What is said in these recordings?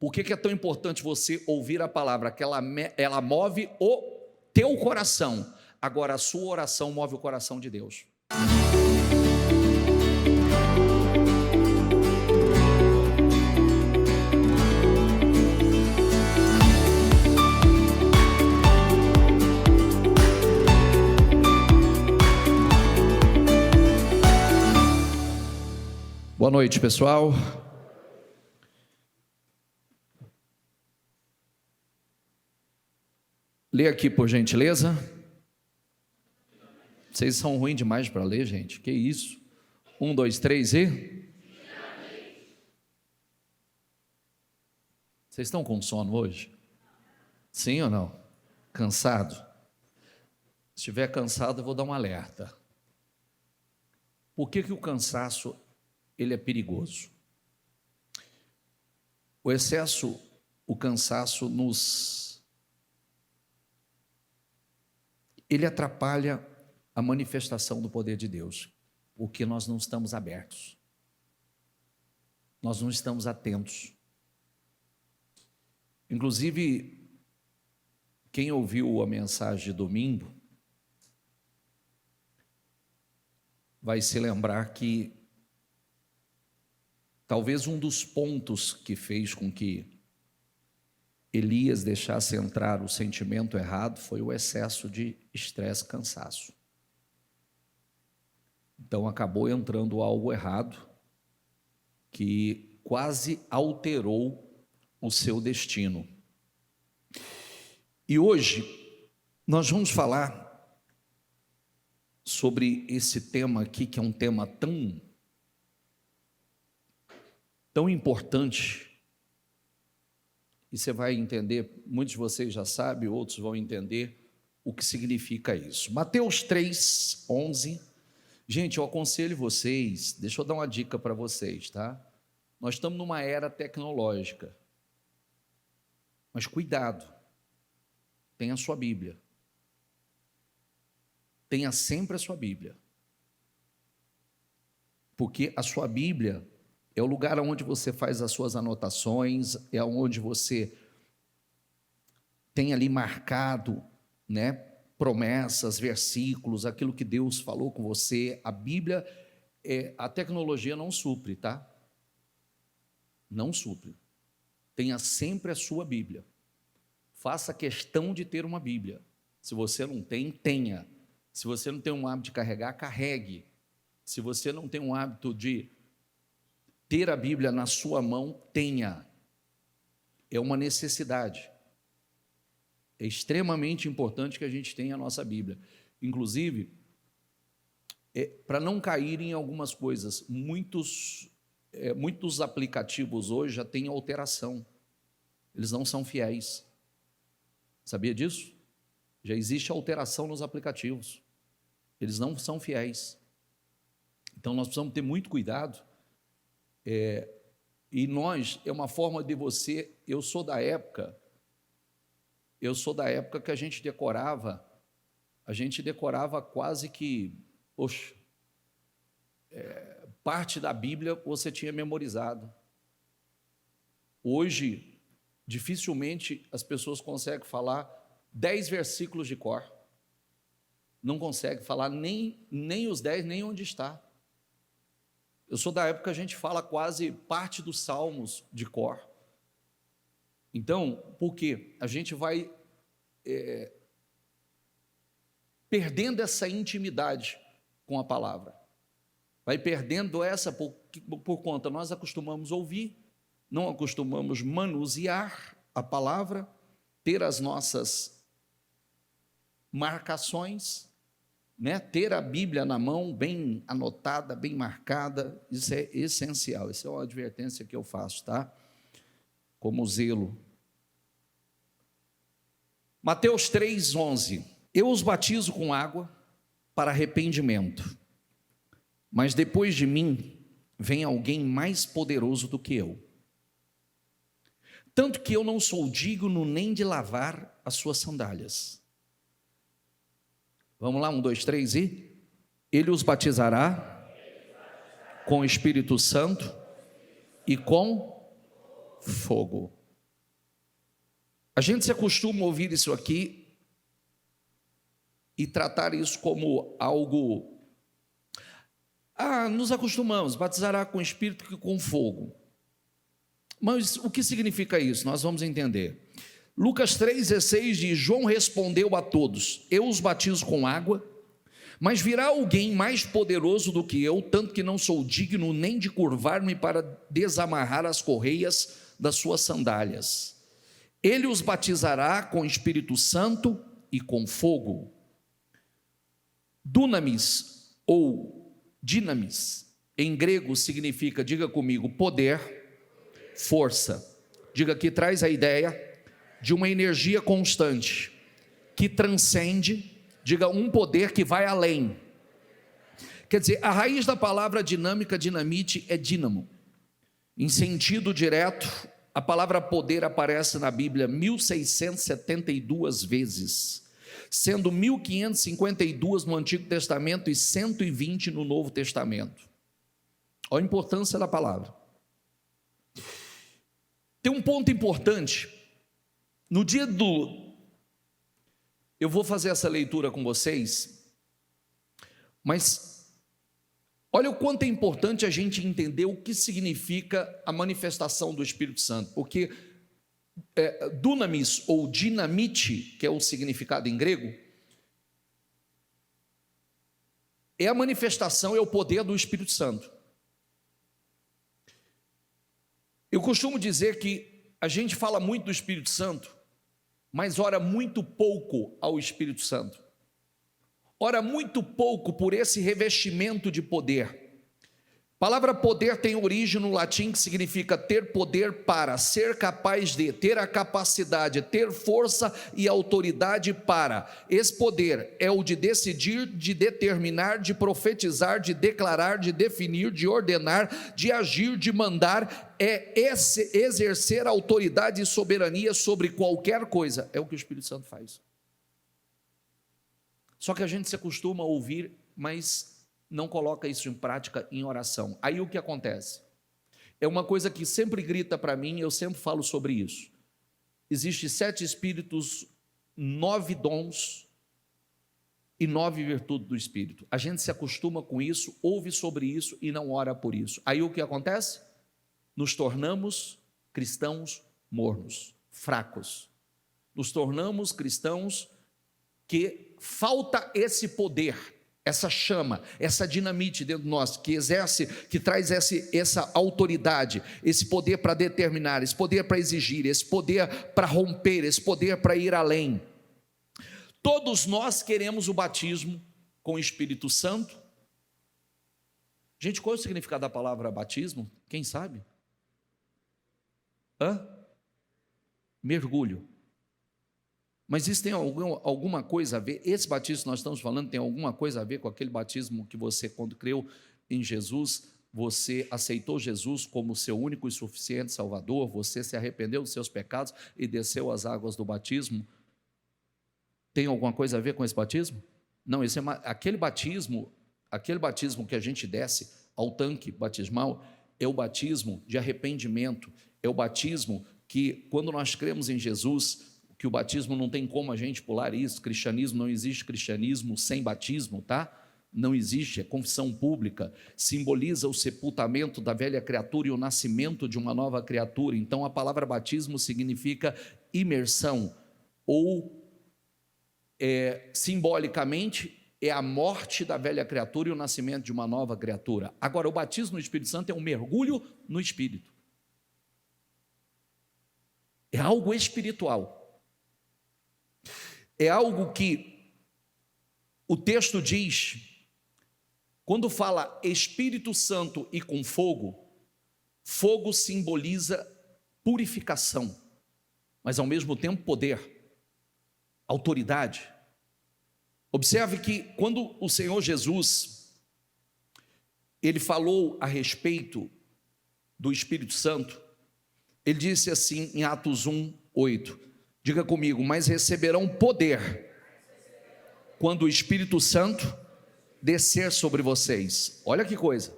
Por que é tão importante você ouvir a palavra? Que ela move o teu coração. Agora, a sua oração move o coração de Deus. Boa noite, pessoal. Lê aqui, por gentileza. Vocês são ruins demais para ler, gente. Que isso? 1, 2, 3 e... Vocês estão com sono hoje? Sim ou não? Cansado? Se estiver cansado, eu vou dar um alerta. Por que o cansaço ele é perigoso? O excesso, o cansaço ele atrapalha a manifestação do poder de Deus, porque nós não estamos abertos, nós não estamos atentos. Inclusive, quem ouviu a mensagem de domingo vai se lembrar que talvez um dos pontos que fez com que Elias deixasse entrar o sentimento errado foi o excesso de estresse, cansaço. Então acabou entrando algo errado que quase alterou o seu destino. E hoje nós vamos falar sobre esse tema aqui, que é um tema tão importante. E você vai entender, muitos de vocês já sabem, outros vão entender o que significa isso. Mateus 3, 11. Gente, eu aconselho vocês, deixa eu dar uma dica para vocês, tá? Nós estamos numa era tecnológica, mas cuidado, tenha a sua Bíblia. Tenha sempre a sua Bíblia. Porque a sua Bíblia é o lugar onde você faz as suas anotações, é onde você tem ali marcado, né, promessas, versículos, aquilo que Deus falou com você. A Bíblia, a tecnologia não supre, tá? Não supre. Tenha sempre a sua Bíblia. Faça questão de ter uma Bíblia. Se você não tem, tenha. Se você não tem um hábito de carregar, carregue. Se você não tem um hábito de ter a Bíblia na sua mão, tenha. É uma necessidade. É extremamente importante que a gente tenha a nossa Bíblia. Inclusive, para não cair em algumas coisas, muitos aplicativos hoje já têm alteração. Eles não são fiéis. Sabia disso? Já existe alteração nos aplicativos. Eles não são fiéis. Então, nós precisamos ter muito cuidado. E nós, é uma forma de você, eu sou da época que a gente decorava quase que, parte da Bíblia você tinha memorizado. Hoje, dificilmente as pessoas conseguem falar 10 versículos de cor. Não consegue falar nem os 10, nem onde está. Eu sou da época que a gente fala quase parte dos salmos de cor. Então, por quê? A gente vai perdendo essa intimidade com a palavra. Vai perdendo essa por conta, nós acostumamos ouvir, não acostumamos manusear a palavra, ter as nossas marcações, né? Ter a Bíblia na mão, bem anotada, bem marcada, isso é essencial. Essa é uma advertência que eu faço, tá? Como zelo. Mateus 3, 11. Eu os batizo com água para arrependimento, mas depois de mim vem alguém mais poderoso do que eu, tanto que eu não sou digno nem de lavar as suas sandálias. Vamos lá, 1, 2, 3 e... Ele os batizará com o Espírito Santo e com fogo. A gente se acostuma a ouvir isso aqui e tratar isso como algo... nos acostumamos, batizará com Espírito e com fogo. Mas o que significa isso? Nós vamos entender. Lucas 3,16 diz: João respondeu a todos: eu os batizo com água, mas virá alguém mais poderoso do que eu, tanto que não sou digno nem de curvar-me para desamarrar as correias das suas sandálias. Ele os batizará com Espírito Santo e com fogo. Dunamis ou dinamis, em grego significa, diga comigo, poder, força. Diga que traz a ideia de uma energia constante, que transcende, diga, um poder que vai além. Quer dizer, a raiz da palavra dinâmica, dinamite, é dínamo. Em sentido direto, a palavra poder aparece na Bíblia 1672 vezes, sendo 1552 no Antigo Testamento e 120 no Novo Testamento. Olha a importância da palavra. Tem um ponto importante. No dia eu vou fazer essa leitura com vocês, mas olha o quanto é importante a gente entender o que significa a manifestação do Espírito Santo, porque dunamis ou dinamite, que é o significado em grego, é a manifestação, é o poder do Espírito Santo. Eu costumo dizer que a gente fala muito do Espírito Santo, mas ora muito pouco ao Espírito Santo. Ora muito pouco por esse revestimento de poder. A palavra poder tem origem no latim que significa ter poder para, ser capaz de, ter a capacidade, ter força e autoridade para. Esse poder é o de decidir, de determinar, de profetizar, de declarar, de definir, de ordenar, de agir, de mandar, é exercer autoridade e soberania sobre qualquer coisa. É o que o Espírito Santo faz. Só que a gente se acostuma a ouvir, mas não coloca isso em prática em oração. Aí o que acontece? É uma coisa que sempre grita para mim, eu sempre falo sobre isso. Existem 7 espíritos, 9 dons e 9 virtudes do Espírito. A gente se acostuma com isso, ouve sobre isso e não ora por isso. Aí o que acontece? Nos tornamos cristãos mornos, fracos. Nos tornamos cristãos que falta esse poder, essa chama, essa dinamite dentro de nós, que exerce, que traz essa autoridade, esse poder para determinar, esse poder para exigir, esse poder para romper, esse poder para ir além. Todos nós queremos o batismo com o Espírito Santo. Gente, qual é o significado da palavra batismo? Quem sabe? Mergulho. Mas isso tem alguma coisa a ver? Esse batismo que nós estamos falando tem alguma coisa a ver com aquele batismo que você, quando creu em Jesus, você aceitou Jesus como seu único e suficiente Salvador, você se arrependeu dos seus pecados e desceu as águas do batismo? Tem alguma coisa a ver com esse batismo? Não, esse é aquele batismo que a gente desce ao tanque batismal, é o batismo de arrependimento, é o batismo que, quando nós cremos em Jesus, que o batismo não tem como a gente pular isso, cristianismo, não existe cristianismo sem batismo, tá? Não existe, é confissão pública, simboliza o sepultamento da velha criatura e o nascimento de uma nova criatura. Então a palavra batismo significa imersão, ou simbolicamente é a morte da velha criatura e o nascimento de uma nova criatura. Agora, o batismo no Espírito Santo é um mergulho no Espírito, é algo espiritual. É algo que o texto diz, quando fala Espírito Santo e com fogo, fogo simboliza purificação, mas ao mesmo tempo poder, autoridade. Observe que quando o Senhor Jesus, ele falou a respeito do Espírito Santo, ele disse assim em Atos 1:8, diga comigo, mas receberão poder quando o Espírito Santo descer sobre vocês. Olha que coisa,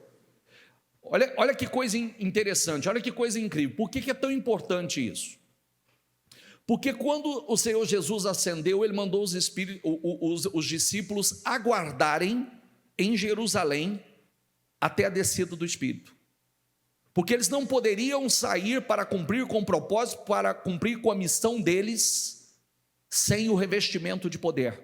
olha que coisa interessante, olha que coisa incrível. Por que é tão importante isso? Porque quando o Senhor Jesus ascendeu, Ele mandou os discípulos aguardarem em Jerusalém até a descida do Espírito. Porque eles não poderiam sair para cumprir com o propósito, para cumprir com a missão deles, sem o revestimento de poder.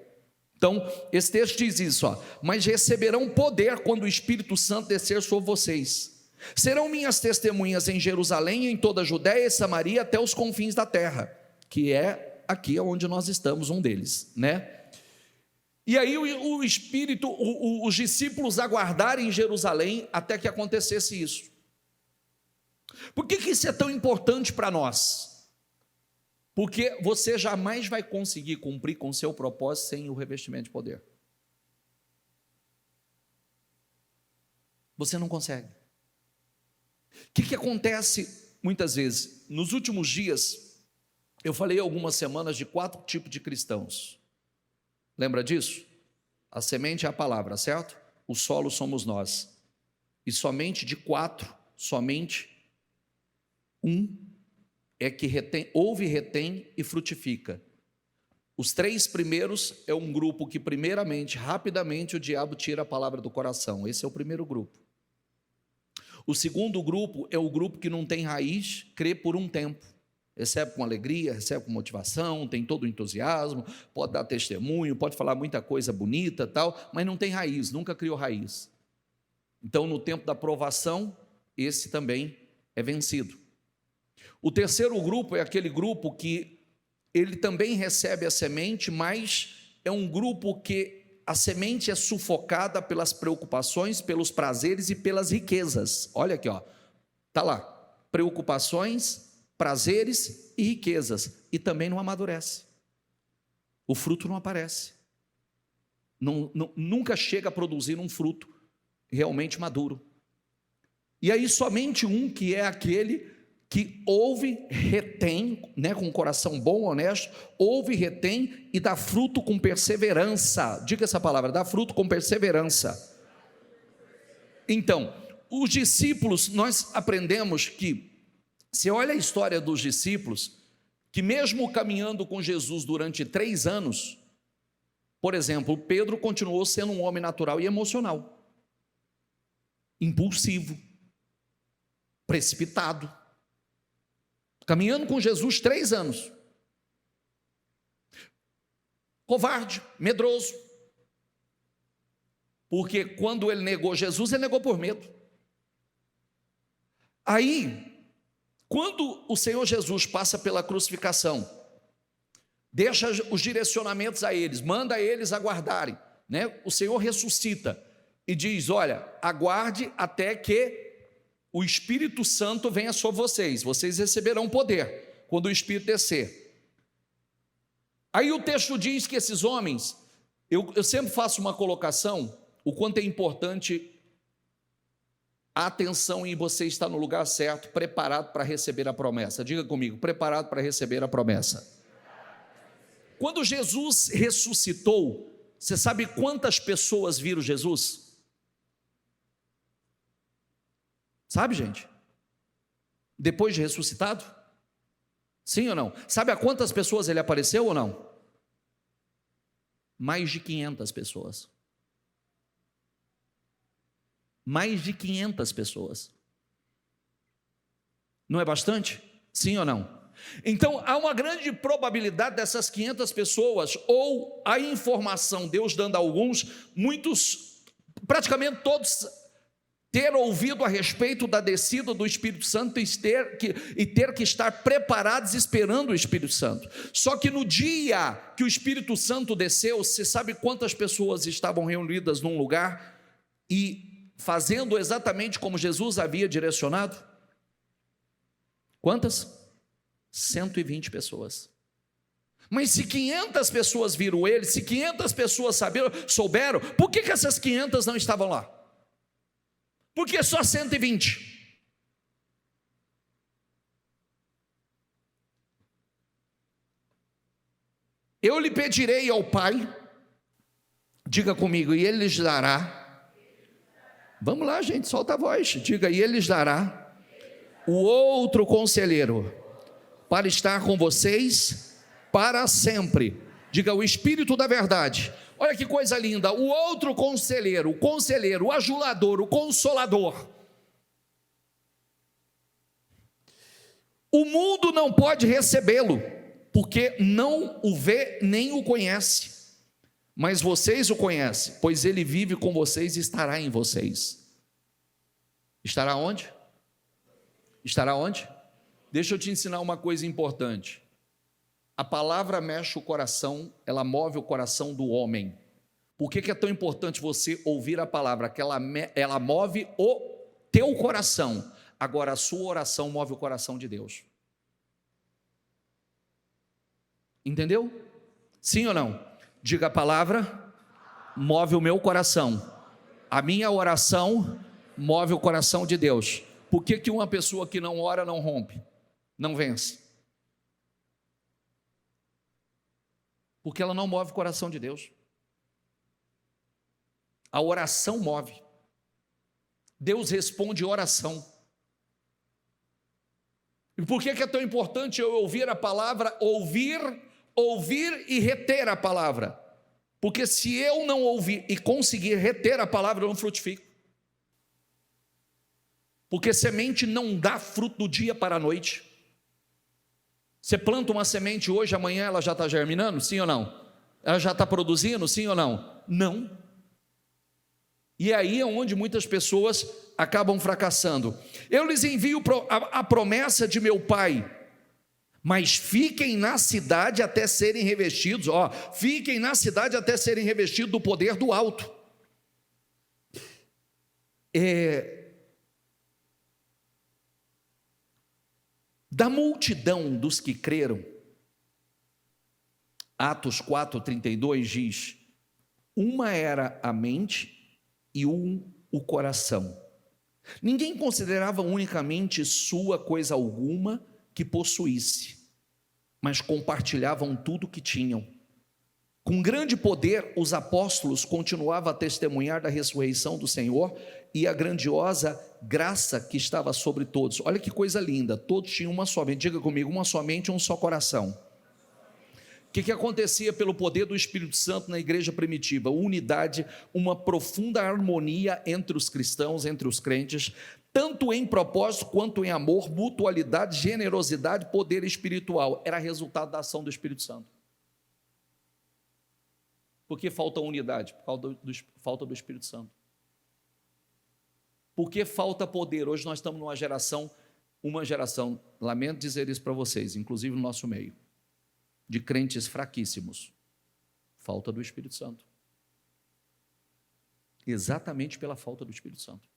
Então, esse texto diz isso, mas receberão poder quando o Espírito Santo descer sobre vocês. Serão minhas testemunhas em Jerusalém, em toda a Judéia e Samaria, até os confins da terra, que é aqui onde nós estamos, um deles, né? E aí o Espírito, os discípulos aguardaram em Jerusalém até que acontecesse isso. Por que isso é tão importante para nós? Porque você jamais vai conseguir cumprir com o seu propósito sem o revestimento de poder. Você não consegue. O que acontece muitas vezes? Nos últimos dias, eu falei algumas semanas de 4 tipos de cristãos. Lembra disso? A semente é a palavra, certo? O solo somos nós. E somente de 4, somente um é que ouve, retém e frutifica. Os 3 primeiros é um grupo que primeiramente, rapidamente, o diabo tira a palavra do coração. Esse é o primeiro grupo. O segundo grupo é o grupo que não tem raiz, crê por um tempo. Recebe com alegria, recebe com motivação, tem todo o entusiasmo, pode dar testemunho, pode falar muita coisa bonita, tal, mas não tem raiz, nunca criou raiz. Então, no tempo da provação, esse também é vencido. O terceiro grupo é aquele grupo que ele também recebe a semente, mas é um grupo que a semente é sufocada pelas preocupações, pelos prazeres e pelas riquezas. Olha aqui, está lá, preocupações, prazeres e riquezas, e também não amadurece. O fruto não aparece. Nunca chega a produzir um fruto realmente maduro. E aí somente um, que é aquele que ouve, retém, né, com um coração bom, honesto, ouve, retém e dá fruto com perseverança. Diga essa palavra, dá fruto com perseverança. Então, os discípulos, nós aprendemos que, você olha a história dos discípulos, que mesmo caminhando com Jesus durante 3 anos, por exemplo, Pedro continuou sendo um homem natural e emocional, impulsivo, precipitado, caminhando com Jesus 3 anos, covarde, medroso, porque quando ele negou Jesus, ele negou por medo. Aí, quando o Senhor Jesus passa pela crucificação, deixa os direcionamentos a eles, manda eles aguardarem, né? O Senhor ressuscita e diz: olha, aguarde até que o Espírito Santo venha sobre vocês, vocês receberão poder quando o Espírito descer. Aí o texto diz que esses homens, eu sempre faço uma colocação, o quanto é importante a atenção em você estar no lugar certo, preparado para receber a promessa. Diga comigo, preparado para receber a promessa. Quando Jesus ressuscitou, você sabe quantas pessoas viram Jesus? Sabe, gente? Depois de ressuscitado? Sim ou não? Sabe a quantas pessoas ele apareceu ou não? Mais de 500 pessoas. Mais de 500 pessoas. Não é bastante? Sim ou não? Então, há uma grande probabilidade dessas 500 pessoas, ou a informação, Deus dando a alguns, muitos, praticamente todos, ter ouvido a respeito da descida do Espírito Santo e ter que estar preparados esperando o Espírito Santo. Só que no dia que o Espírito Santo desceu, você sabe quantas pessoas estavam reunidas num lugar e fazendo exatamente como Jesus havia direcionado? Quantas? 120 pessoas. Mas se 500 pessoas viram ele, se 500 pessoas souberam, por que essas 500 não estavam lá? Por que só 120? Eu lhe pedirei ao Pai, diga comigo, e Ele lhes dará. Vamos lá, gente, solta a voz, diga, e Ele lhes dará o outro conselheiro, para estar com vocês para sempre. Diga, o Espírito da verdade. Olha que coisa linda, o outro conselheiro, o ajulador, o consolador. O mundo não pode recebê-lo, porque não o vê nem o conhece, mas vocês o conhecem, pois ele vive com vocês e estará em vocês. Estará onde? Estará onde? Deixa eu te ensinar uma coisa importante. A palavra mexe o coração, ela move o coração do homem. Por que é tão importante você ouvir a palavra? Que ela move o teu coração. Agora a sua oração move o coração de Deus. Entendeu? Sim ou não? Diga, a palavra move o meu coração. A minha oração move o coração de Deus. Por que uma pessoa que não ora não rompe? Não vence? Porque ela não move o coração de Deus. A oração move. Deus responde oração. E por que é tão importante eu ouvir a palavra, ouvir e reter a palavra? Porque se eu não ouvir e conseguir reter a palavra, eu não frutifico. Porque semente não dá fruto do dia para a noite. Você planta uma semente hoje, amanhã ela já está germinando, sim ou não? Ela já está produzindo, sim ou não? Não. E aí é onde muitas pessoas acabam fracassando. Eu lhes envio a promessa de meu Pai, mas fiquem na cidade até serem revestidos, fiquem na cidade até serem revestidos do poder do alto. Da multidão dos que creram, Atos 4:32 diz: uma era a mente e o coração. Ninguém considerava unicamente sua coisa alguma que possuísse, mas compartilhavam tudo que tinham. Com grande poder, os apóstolos continuavam a testemunhar da ressurreição do Senhor e a grandiosa graça que estava sobre todos. Olha que coisa linda, todos tinham uma só mente. Diga comigo, uma só mente, um só coração. O que acontecia pelo poder do Espírito Santo na igreja primitiva? Unidade, uma profunda harmonia entre os cristãos, entre os crentes, tanto em propósito quanto em amor, mutualidade, generosidade, poder espiritual. Era resultado da ação do Espírito Santo. Por que falta unidade? Por causa falta do Espírito Santo. Por que falta poder? Hoje nós estamos numa geração, lamento dizer isso para vocês, inclusive no nosso meio, de crentes fraquíssimos. Falta do Espírito Santo. Exatamente pela falta do Espírito Santo.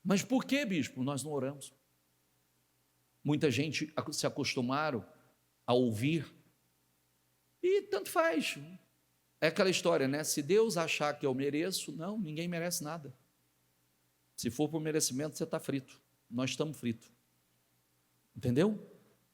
Mas por que, bispo, nós não oramos? Muita gente se acostumaram a ouvir e tanto faz. É aquela história, né? Se Deus achar que eu mereço, não, ninguém merece nada. Se for por merecimento, você está frito. Nós estamos fritos. Entendeu?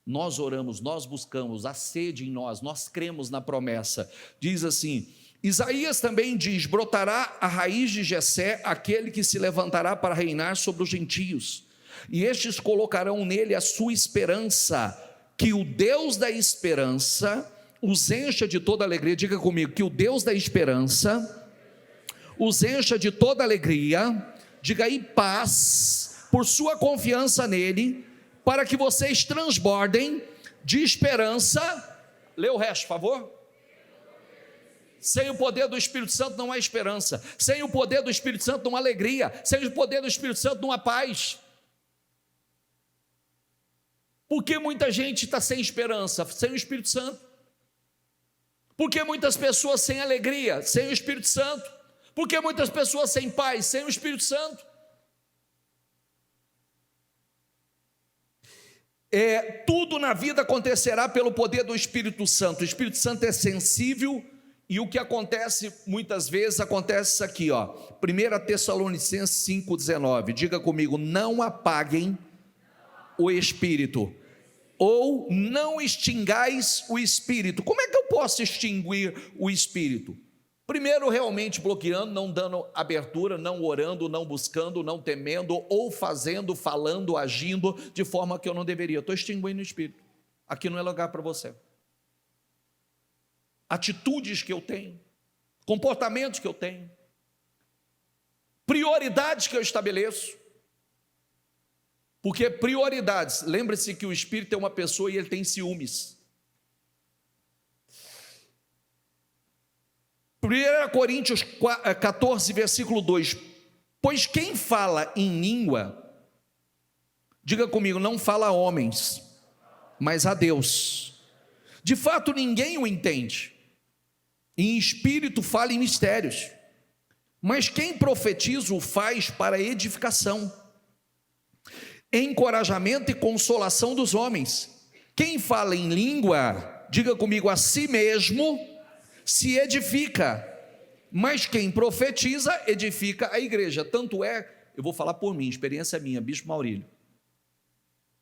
Nós oramos, nós buscamos, a sede em nós cremos na promessa. Diz assim, Isaías também diz: brotará a raiz de Jessé, aquele que se levantará para reinar sobre os gentios, e estes colocarão nele a sua esperança, que o Deus da esperança os encha de toda alegria. Diga comigo, que o Deus da esperança os encha de toda alegria, diga aí, paz, por sua confiança nele, para que vocês transbordem de esperança. Lê o resto, por favor. Sem o poder do Espírito Santo não há esperança. Sem o poder do Espírito Santo não há alegria. Sem o poder do Espírito Santo não há paz. Por que muita gente está sem esperança? Sem o Espírito Santo. Por que muitas pessoas sem alegria? Sem o Espírito Santo. Por que muitas pessoas sem paz? Sem o Espírito Santo. Tudo na vida acontecerá pelo poder do Espírito Santo. O Espírito Santo é sensível, e o que acontece muitas vezes, acontece isso aqui, 1 Tessalonicenses 5,19, diga comigo, não apaguem o Espírito, ou não extingais o Espírito. Como é que eu posso extinguir o Espírito? Primeiro, realmente bloqueando, não dando abertura, não orando, não buscando, não temendo, ou fazendo, falando, agindo de forma que eu não deveria. Estou extinguindo o Espírito. aqui não é lugar para você. Atitudes que eu tenho, comportamentos que eu tenho, prioridades que eu estabeleço. Porque prioridades, lembre-se que o espírito é uma pessoa e ele tem ciúmes. 1 Coríntios 14, versículo 2: pois quem fala em língua, diga comigo, não fala a homens, mas a Deus. De fato ninguém o entende. Em espírito fala em mistérios. Mas quem profetiza o faz para edificação, encorajamento e consolação dos homens. Quem fala em língua, diga comigo, a si mesmo se edifica, mas quem profetiza edifica a igreja. Tanto é, eu vou falar por mim, experiência minha, Bispo Maurílio,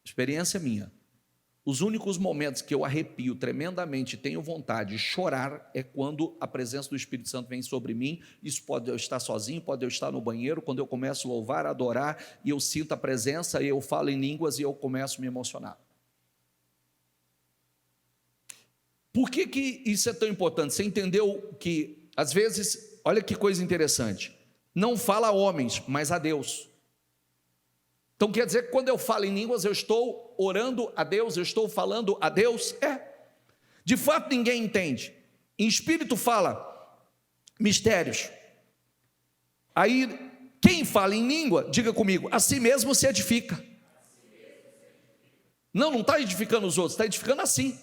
experiência minha, os únicos momentos que eu arrepio tremendamente, tenho vontade de chorar, é quando a presença do Espírito Santo vem sobre mim. Isso pode eu estar sozinho, pode eu estar no banheiro, quando eu começo a louvar, a adorar, e eu sinto a presença, e eu falo em línguas, e eu começo a me emocionar. Por que isso é tão importante? Você entendeu que, às vezes, olha que coisa interessante, não fala a homens, mas a Deus. Então quer dizer que quando eu falo em línguas, eu estou orando a Deus, eu estou falando a Deus? De fato ninguém entende. Em espírito fala mistérios. Aí, quem fala em língua, diga comigo, a si mesmo se edifica. Não está edificando os outros, está edificando a si.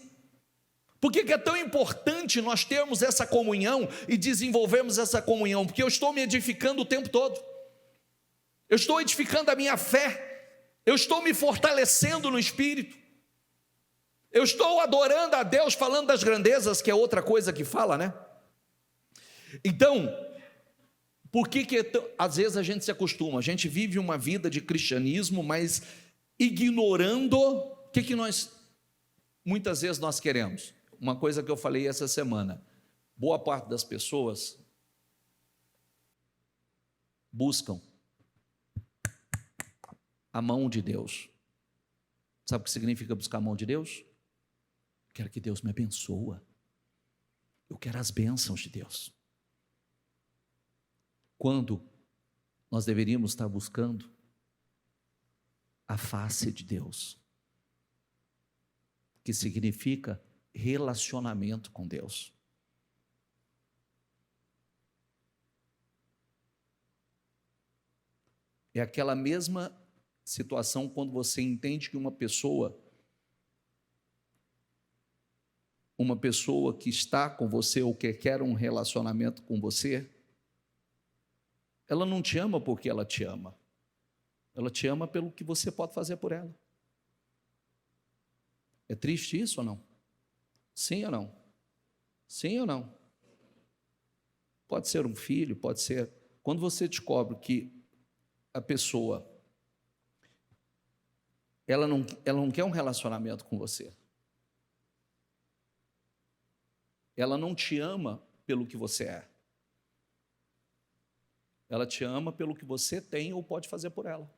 Por que é tão importante nós termos essa comunhão e desenvolvermos essa comunhão? Porque eu estou me edificando o tempo todo. Eu estou edificando a minha fé, eu estou me fortalecendo no Espírito, eu estou adorando a Deus, falando das grandezas, que é outra coisa que fala, né? Então, por que às vezes a gente se acostuma, a gente vive uma vida de cristianismo, mas ignorando o que nós, muitas vezes nós queremos. Uma coisa que eu falei essa semana, boa parte das pessoas buscam a mão de Deus. Sabe o que significa buscar a mão de Deus? Quero que Deus me abençoe. Eu quero as bênçãos de Deus. Quando nós deveríamos estar buscando a face de Deus, que significa relacionamento com Deus. É aquela mesma situação quando você entende que uma pessoa que está com você ou que quer um relacionamento com você, ela não te ama porque ela te ama, ela te ama pelo que você pode fazer por ela. É triste isso ou não? Sim ou não? Sim ou não? Pode ser um filho, pode ser... Quando você descobre que a pessoa ela não quer um relacionamento com você, ela não te ama pelo que você é, ela te ama pelo que você tem ou pode fazer por ela.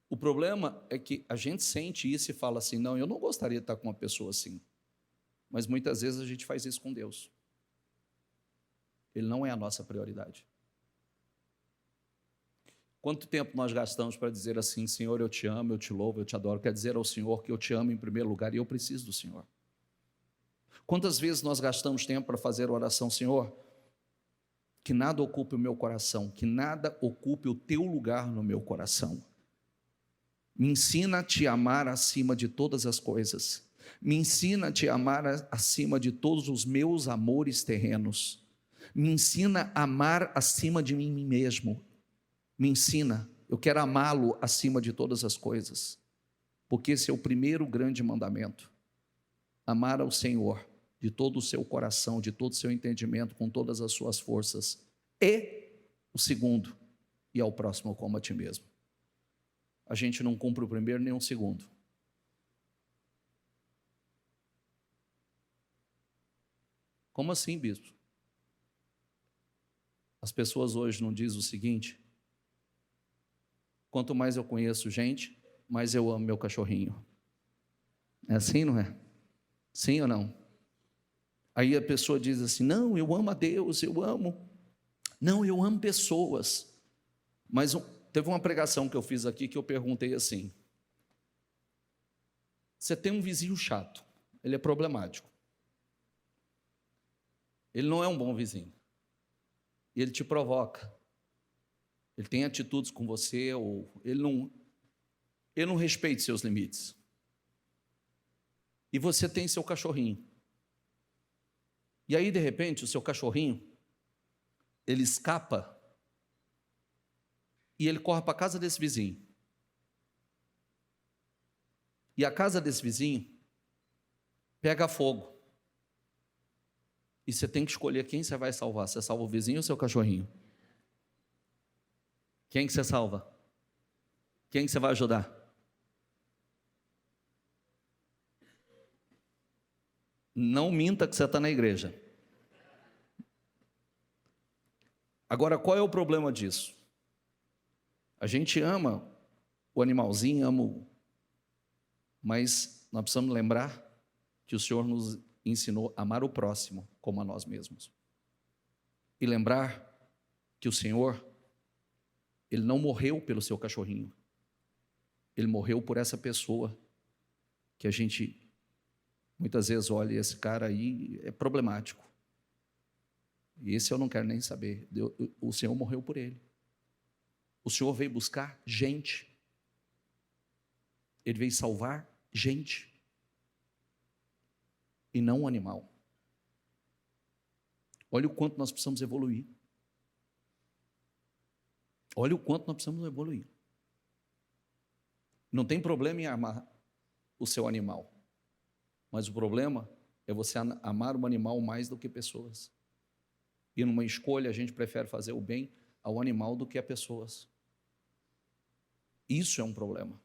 O problema é que a gente sente isso e fala assim, não, eu não gostaria de estar com uma pessoa assim, mas muitas vezes a gente faz isso com Deus. Ele não é a nossa prioridade. Quanto tempo nós gastamos para dizer assim, Senhor, eu te amo, eu te louvo, eu te adoro, quer dizer ao Senhor que eu te amo em primeiro lugar e eu preciso do Senhor. Quantas vezes nós gastamos tempo para fazer oração, Senhor, que nada ocupe o meu coração, que nada ocupe o teu lugar no meu coração. Me ensina a te amar acima de todas as coisas, me ensina a te amar acima de todos os meus amores terrenos, me ensina a amar acima de mim mesmo. Me ensina, eu quero amá-lo acima de todas as coisas, porque esse é o primeiro grande mandamento, amar ao Senhor de todo o seu coração, de todo o seu entendimento, com todas as suas forças, e o segundo, e ao próximo como a ti mesmo. A gente não cumpre o primeiro nem o segundo. Como assim, bispo? As pessoas hoje não dizem o seguinte: quanto mais eu conheço gente, mais eu amo meu cachorrinho. É assim, não é? Sim ou não? Aí a pessoa diz assim: não, eu amo a Deus, eu amo. Não, eu amo pessoas. Mas teve uma pregação que eu fiz aqui que eu perguntei assim: você tem um vizinho chato, ele é problemático, ele não é um bom vizinho, e ele te provoca, ele tem atitudes com você, ou ele não respeita seus limites. E você tem seu cachorrinho. E aí, de repente, o seu cachorrinho, ele escapa e ele corre para a casa desse vizinho. E a casa desse vizinho pega fogo. E você tem que escolher quem você vai salvar. Você salva o vizinho ou o seu cachorrinho? Quem que você salva? Quem que você vai ajudar? Não minta que você está na igreja. Agora, qual é o problema disso? A gente ama o animalzinho, mas nós precisamos lembrar que o Senhor nos ensinou a amar o próximo como a nós mesmos. E lembrar que o Senhor, Ele não morreu pelo seu cachorrinho. Ele morreu por essa pessoa que a gente muitas vezes olha, esse cara aí é problemático. E esse eu não quero nem saber. O Senhor morreu por ele. O Senhor veio buscar gente. Ele veio salvar gente. E não um animal. Olha o quanto nós precisamos evoluir. Olha o quanto nós precisamos evoluir. Não tem problema em amar o seu animal. Mas o problema é você amar um animal mais do que pessoas. E numa escolha a gente prefere fazer o bem ao animal do que a pessoas. Isso é um problema.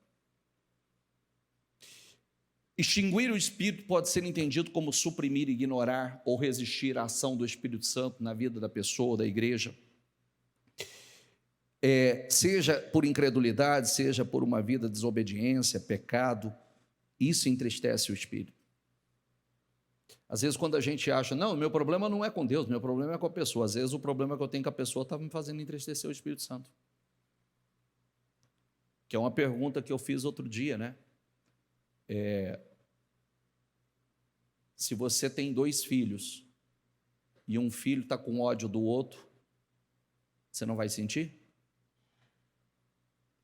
Extinguir o Espírito pode ser entendido como suprimir, ignorar ou resistir à ação do Espírito Santo na vida da pessoa, da igreja. Seja por incredulidade, seja por uma vida de desobediência, pecado, isso entristece o Espírito. Às vezes quando a gente acha, não, meu problema não é com Deus, meu problema é com a pessoa. Às vezes o problema que eu tenho com a pessoa está me fazendo entristecer o Espírito Santo. Que é uma pergunta que eu fiz outro dia, né? Se você tem 2 filhos e um filho está com ódio do outro, você não vai sentir?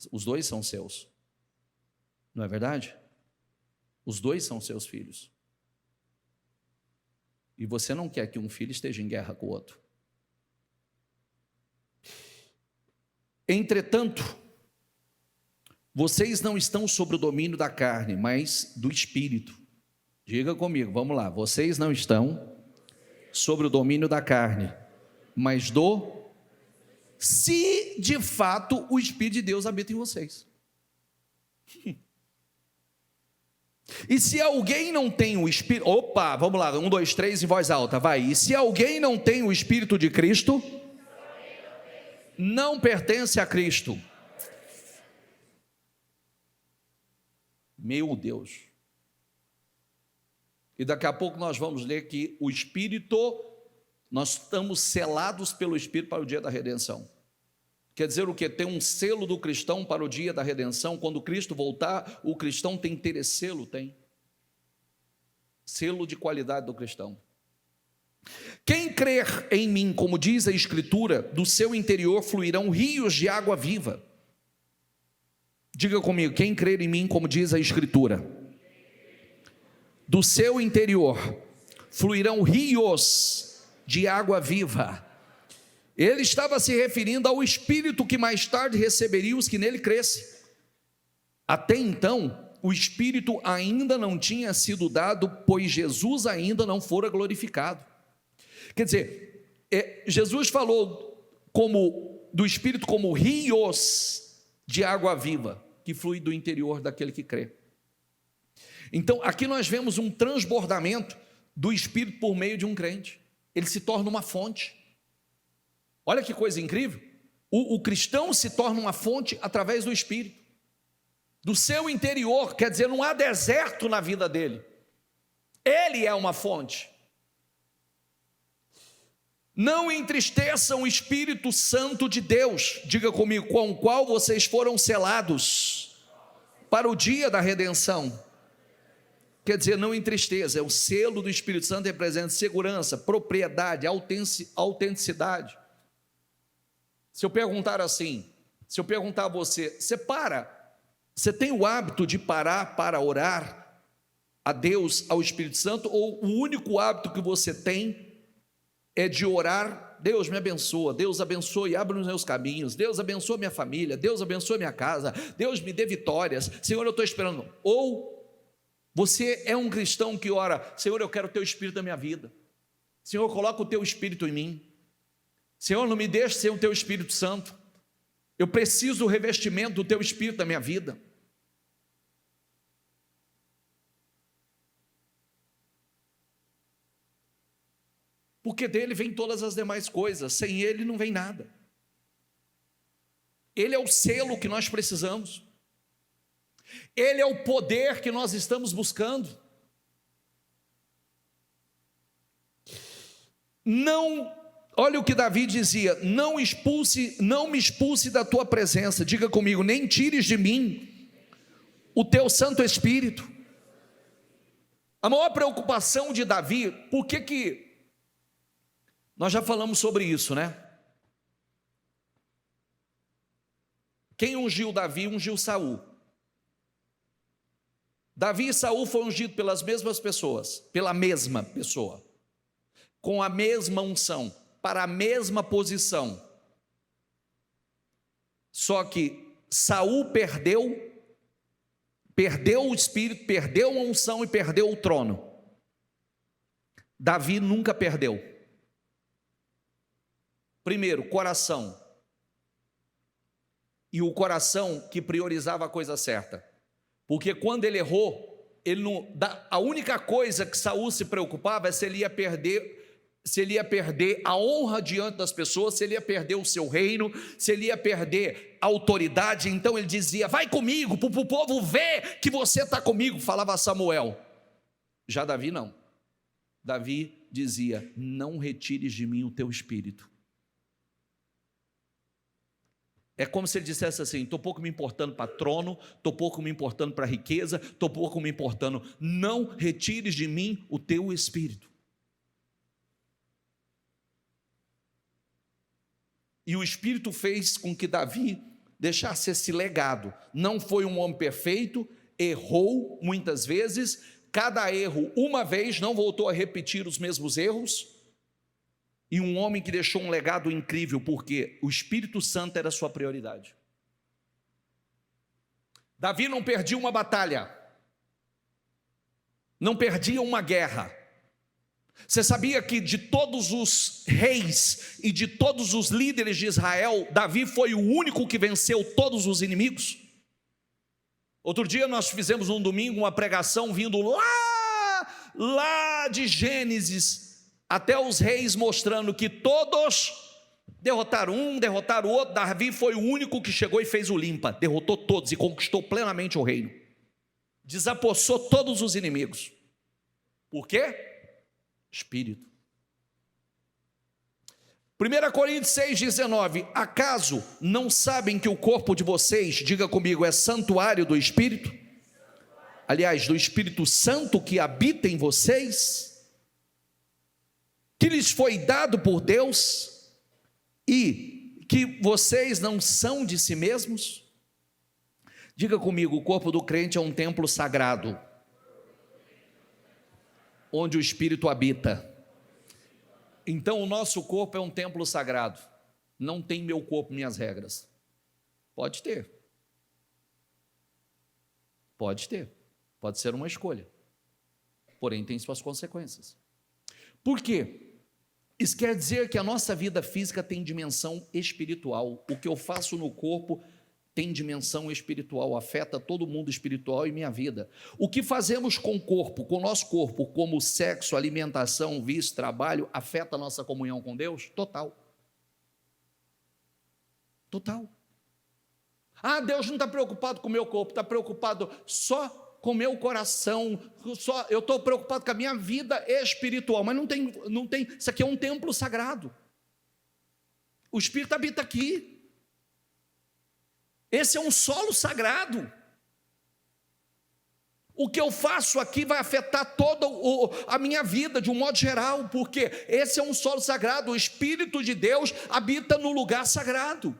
Os 2 são seus. Não é verdade? Os 2 são seus filhos. E você não quer que um filho esteja em guerra com o outro. Entretanto, vocês não estão sob o domínio da carne, mas do Espírito. Diga comigo, vamos lá. Vocês não estão sob o domínio da carne, mas se de fato o Espírito de Deus habita em vocês. E se alguém não tem o Espírito... Opa, vamos lá, 1, 2, 3 em voz alta, vai. E se alguém não tem o Espírito de Cristo, não pertence a Cristo. Meu Deus. E daqui a pouco nós vamos ler que o Espírito, nós estamos selados pelo Espírito para o dia da redenção. Quer dizer o quê? Tem um selo do cristão para o dia da redenção. Quando Cristo voltar, o cristão tem que ter esse selo? Tem. Selo de qualidade do cristão. Quem crer em mim, como diz a Escritura, do seu interior fluirão rios de água viva. Diga comigo, quem crer em mim, como diz a Escritura, do seu interior fluirão rios de água viva. Ele estava se referindo ao Espírito que mais tarde receberia os que nele crescem. Até então, o Espírito ainda não tinha sido dado, pois Jesus ainda não fora glorificado. Quer dizer, Jesus falou do Espírito como rios de água viva, que flui do interior daquele que crê. Então, aqui nós vemos um transbordamento do Espírito por meio de um crente. Ele se torna uma fonte. Olha que coisa incrível, o cristão se torna uma fonte através do Espírito. do seu interior, quer dizer, não há deserto na vida dele. Ele é uma fonte. Não entristeçam o Espírito Santo de Deus, diga comigo, com o qual vocês foram selados para o dia da redenção. Quer dizer, não entristeça, é o selo do Espírito Santo, representa segurança, propriedade, autenticidade. Se eu perguntar assim, se eu perguntar a você, você tem o hábito de parar para orar a Deus, ao Espírito Santo, ou o único hábito que você tem é de orar, Deus me abençoa, Deus abençoe, abre os meus caminhos, Deus abençoa minha família, Deus abençoe minha casa, Deus me dê vitórias, Senhor, eu estou esperando. Ou você é um cristão que ora, Senhor, eu quero o teu Espírito na minha vida, Senhor, coloca o teu Espírito em mim, Senhor, não me deixe ser o teu Espírito Santo, eu preciso do revestimento do teu Espírito na minha vida. Porque dele vem todas as demais coisas, sem ele não vem nada. Ele é o selo que nós precisamos, ele é o poder que nós estamos buscando. Não, olha o que Davi dizia: não me expulse da tua presença, diga comigo, nem tires de mim o teu Santo Espírito. A maior preocupação de Davi, por que nós já falamos sobre isso, né? Quem ungiu Davi, ungiu Saul. Davi e Saul foram ungidos pelas mesmas pessoas, pela mesma pessoa, com a mesma unção, para a mesma posição. Só que Saul perdeu o espírito, perdeu a unção e perdeu o trono. Davi nunca perdeu. Primeiro, coração. E o coração que priorizava a coisa certa. Porque quando ele errou, a única coisa que Saul se preocupava é se ele ia perder a honra diante das pessoas, se ele ia perder o seu reino, se ele ia perder a autoridade. Então ele dizia: vai comigo, para o povo ver que você está comigo, falava a Samuel. Já Davi não. Davi dizia: não retires de mim o teu espírito. É como se ele dissesse assim: estou pouco me importando para trono, estou pouco me importando para riqueza, estou pouco me importando, não retires de mim o teu espírito. E o Espírito fez com que Davi deixasse esse legado. Não foi um homem perfeito, errou muitas vezes, cada erro uma vez, não voltou a repetir os mesmos erros. E um homem que deixou um legado incrível, porque o Espírito Santo era a sua prioridade. Davi não perdia uma batalha, não perdia uma guerra. Você sabia que de todos os reis e de todos os líderes de Israel, Davi foi o único que venceu todos os inimigos? Outro dia nós fizemos um domingo uma pregação vindo lá de Gênesis até os reis, mostrando que todos derrotaram um, derrotaram o outro. Davi foi o único que chegou e fez o limpa, derrotou todos e conquistou plenamente o reino, desapossou todos os inimigos. Por quê? Espírito. 1 Coríntios 6,19: acaso não sabem que o corpo de vocês, diga comigo, é santuário do Espírito? Aliás, do Espírito Santo que habita em vocês, que lhes foi dado por Deus, e que vocês não são de si mesmos? Diga comigo, o corpo do crente é um templo sagrado, onde o Espírito habita. Então o nosso corpo é um templo sagrado. Não tem meu corpo, minhas regras. Pode ter. Pode ter. Pode ser uma escolha. Porém tem suas consequências. Por quê? Isso quer dizer que a nossa vida física tem dimensão espiritual. O que eu faço no corpo tem dimensão espiritual, afeta todo o mundo espiritual e minha vida. O que fazemos com o corpo, com o nosso corpo, como sexo, alimentação, vício, trabalho, afeta a nossa comunhão com Deus? Total. Total. Ah, Deus não está preocupado com o meu corpo, está preocupado só com o meu coração, eu estou preocupado com a minha vida espiritual, mas não tem, isso aqui é um templo sagrado, o Espírito habita aqui, esse é um solo sagrado, o que eu faço aqui vai afetar toda a minha vida, de um modo geral, porque esse é um solo sagrado, o Espírito de Deus habita no lugar sagrado.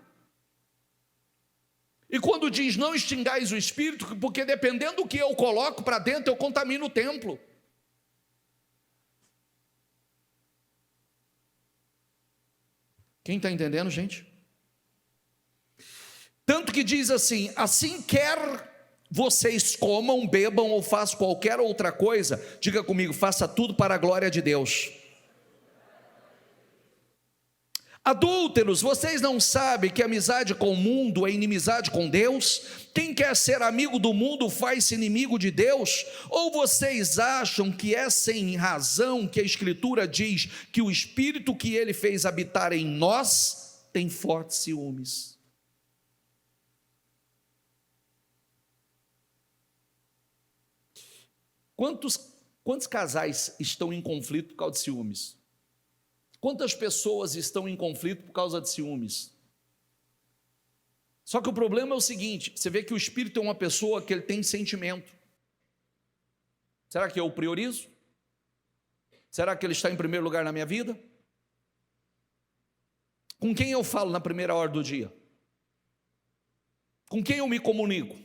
E quando diz não extingais o Espírito, porque dependendo do que eu coloco para dentro, eu contamino o templo. Quem está entendendo, gente? Tanto que diz assim: assim quer vocês comam, bebam ou façam qualquer outra coisa, diga comigo, faça tudo para a glória de Deus. Adúlteros, vocês não sabem que amizade com o mundo é inimizade com Deus? Quem quer ser amigo do mundo faz-se inimigo de Deus? Ou vocês acham que é sem razão que a Escritura diz que o Espírito que Ele fez habitar em nós tem fortes ciúmes? Quantos casais estão em conflito por causa de ciúmes? Quantas pessoas estão em conflito por causa de ciúmes? Só que o problema é o seguinte: você vê que o Espírito é uma pessoa que ele tem sentimento. Será que eu o priorizo? Será que ele está em primeiro lugar na minha vida? Com quem eu falo na primeira hora do dia? Com quem eu me comunico?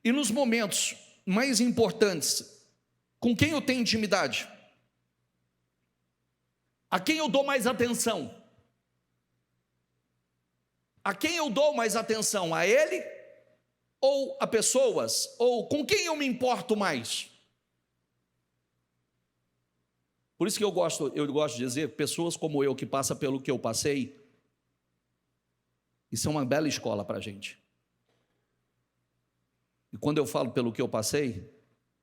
E nos momentos mais importantes, com quem eu tenho intimidade? A quem eu dou mais atenção? A quem eu dou mais atenção? A ele? Ou a pessoas? Ou com quem eu me importo mais? Por isso que eu gosto de dizer, pessoas como eu, que passam pelo que eu passei, isso é uma bela escola para a gente. E quando eu falo pelo que eu passei,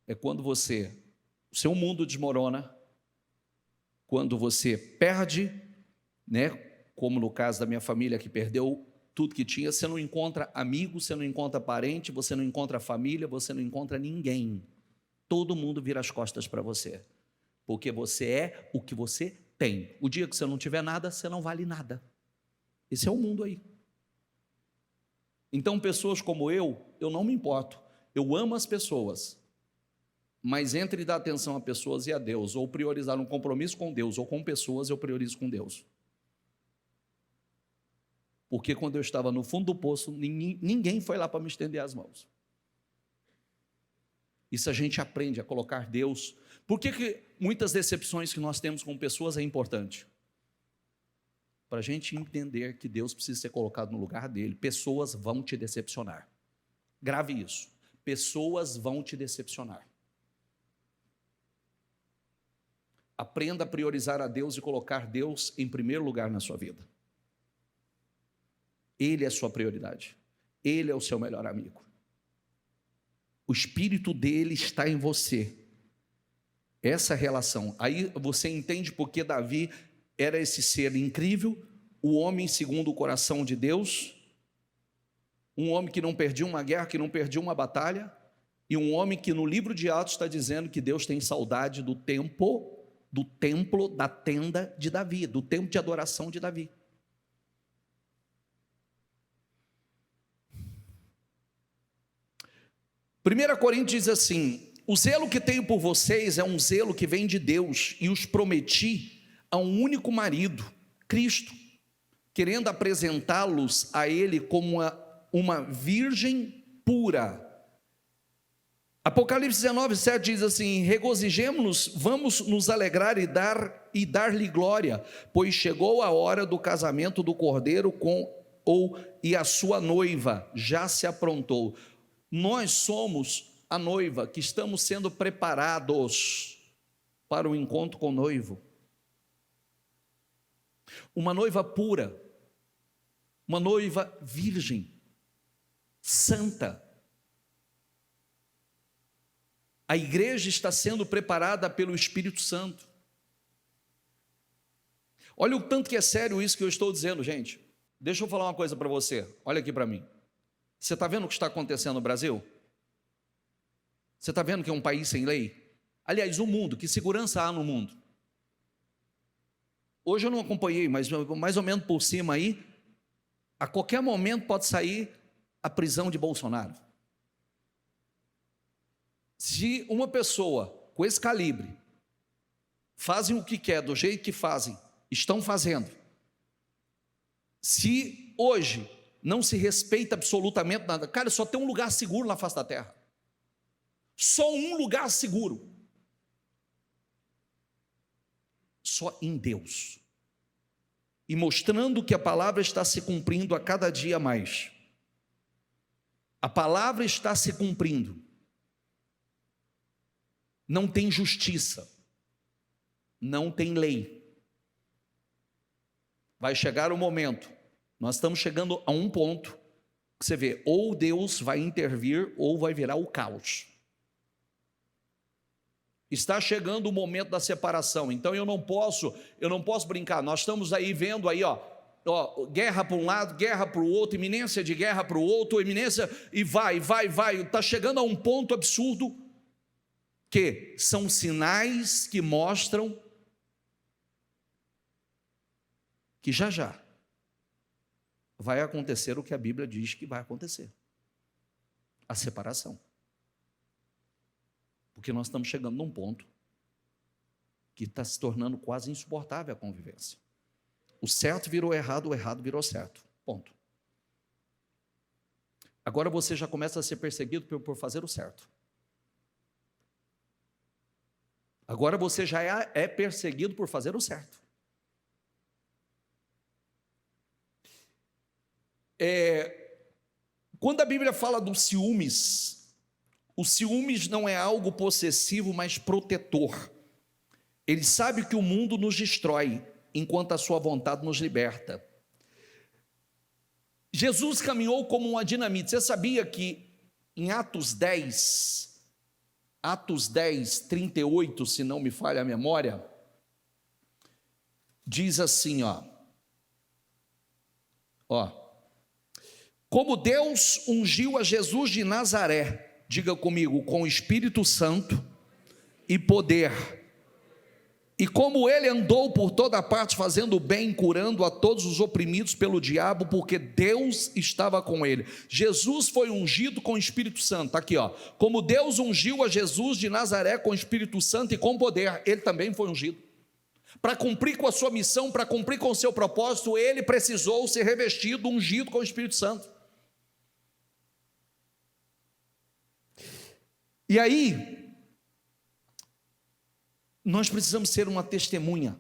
é quando o seu mundo desmorona, quando você perde, né, como no caso da minha família que perdeu tudo que tinha, você não encontra amigo, você não encontra parente, você não encontra família, você não encontra ninguém. Todo mundo vira as costas para você, porque você é o que você tem. O dia que você não tiver nada, você não vale nada. Esse é o mundo aí. Então, pessoas como eu não me importo. Eu amo as pessoas. Mas entre dar atenção a pessoas e a Deus, ou priorizar um compromisso com Deus, ou com pessoas, eu priorizo com Deus. Porque quando eu estava no fundo do poço, ninguém foi lá para me estender as mãos. Isso a gente aprende a colocar Deus. Por que muitas decepções que nós temos com pessoas é importante? Para a gente entender que Deus precisa ser colocado no lugar dele. Pessoas vão te decepcionar. Grave isso. Pessoas vão te decepcionar. Aprenda a priorizar a Deus e colocar Deus em primeiro lugar na sua vida. Ele é a sua prioridade. Ele é o seu melhor amigo. O Espírito dele está em você. Essa relação. Aí você entende porque Davi era esse ser incrível, o homem segundo o coração de Deus, um homem que não perdia uma guerra, que não perdia uma batalha, e um homem que no livro de Atos está dizendo que Deus tem saudade do templo, da tenda de Davi, do templo de adoração de Davi. Primeira Coríntios diz assim: o zelo que tenho por vocês é um zelo que vem de Deus, e os prometi a um único marido, Cristo, querendo apresentá-los a Ele como uma virgem pura. Apocalipse 19, 7 diz assim: regozijemo-nos, vamos nos alegrar e dar-lhe glória, pois chegou a hora do casamento do Cordeiro e a sua noiva já se aprontou. Nós somos a noiva que estamos sendo preparados para o encontro com o noivo. Uma noiva pura, uma noiva virgem, santa. A igreja está sendo preparada pelo Espírito Santo. Olha o tanto que é sério isso que eu estou dizendo, gente. Deixa eu falar uma coisa para você, olha aqui para mim. Você está vendo o que está acontecendo no Brasil? Você está vendo que é um país sem lei? Aliás, o mundo, que segurança há no mundo? Hoje eu não acompanhei, mas mais ou menos por cima aí, a qualquer momento pode sair a prisão de Bolsonaro. Se uma pessoa com esse calibre fazem o que quer, do jeito que fazem, estão fazendo, se hoje não se respeita absolutamente nada, cara, só tem um lugar seguro na face da terra, só um lugar seguro, só em Deus, e mostrando que a palavra está se cumprindo a cada dia mais. A palavra está se cumprindo. Não tem justiça, não tem lei. Vai chegar o momento, nós estamos chegando a um ponto que você vê, ou Deus vai intervir ou vai virar o caos. Está chegando o momento da separação, então eu não posso brincar. Nós estamos aí vendo aí, ó, guerra para um lado, guerra para o outro, iminência de guerra para o outro, iminência, e vai, está chegando a um ponto absurdo, que são sinais que mostram que já vai acontecer o que a Bíblia diz que vai acontecer, a separação. Porque nós estamos chegando num ponto que está se tornando quase insuportável a convivência. O certo virou errado, o errado virou certo. Ponto. Agora você já começa a ser perseguido por fazer o certo. Agora você já é perseguido por fazer o certo. Quando a Bíblia fala dos ciúmes, o ciúmes não é algo possessivo, mas protetor. Ele sabe que o mundo nos destrói, enquanto a sua vontade nos liberta. Jesus caminhou como uma dinamite. Você sabia que em Atos 10, 38, se não me falha a memória, diz assim, como Deus ungiu a Jesus de Nazaré, diga comigo, com o Espírito Santo e poder, e como ele andou por toda parte fazendo o bem, curando a todos os oprimidos pelo diabo, porque Deus estava com ele. Jesus foi ungido com o Espírito Santo, tá aqui, como Deus ungiu a Jesus de Nazaré com o Espírito Santo e com poder, ele também foi ungido. Para cumprir com a sua missão, para cumprir com o seu propósito, ele precisou ser revestido, ungido com o Espírito Santo. E aí, nós precisamos ser uma testemunha,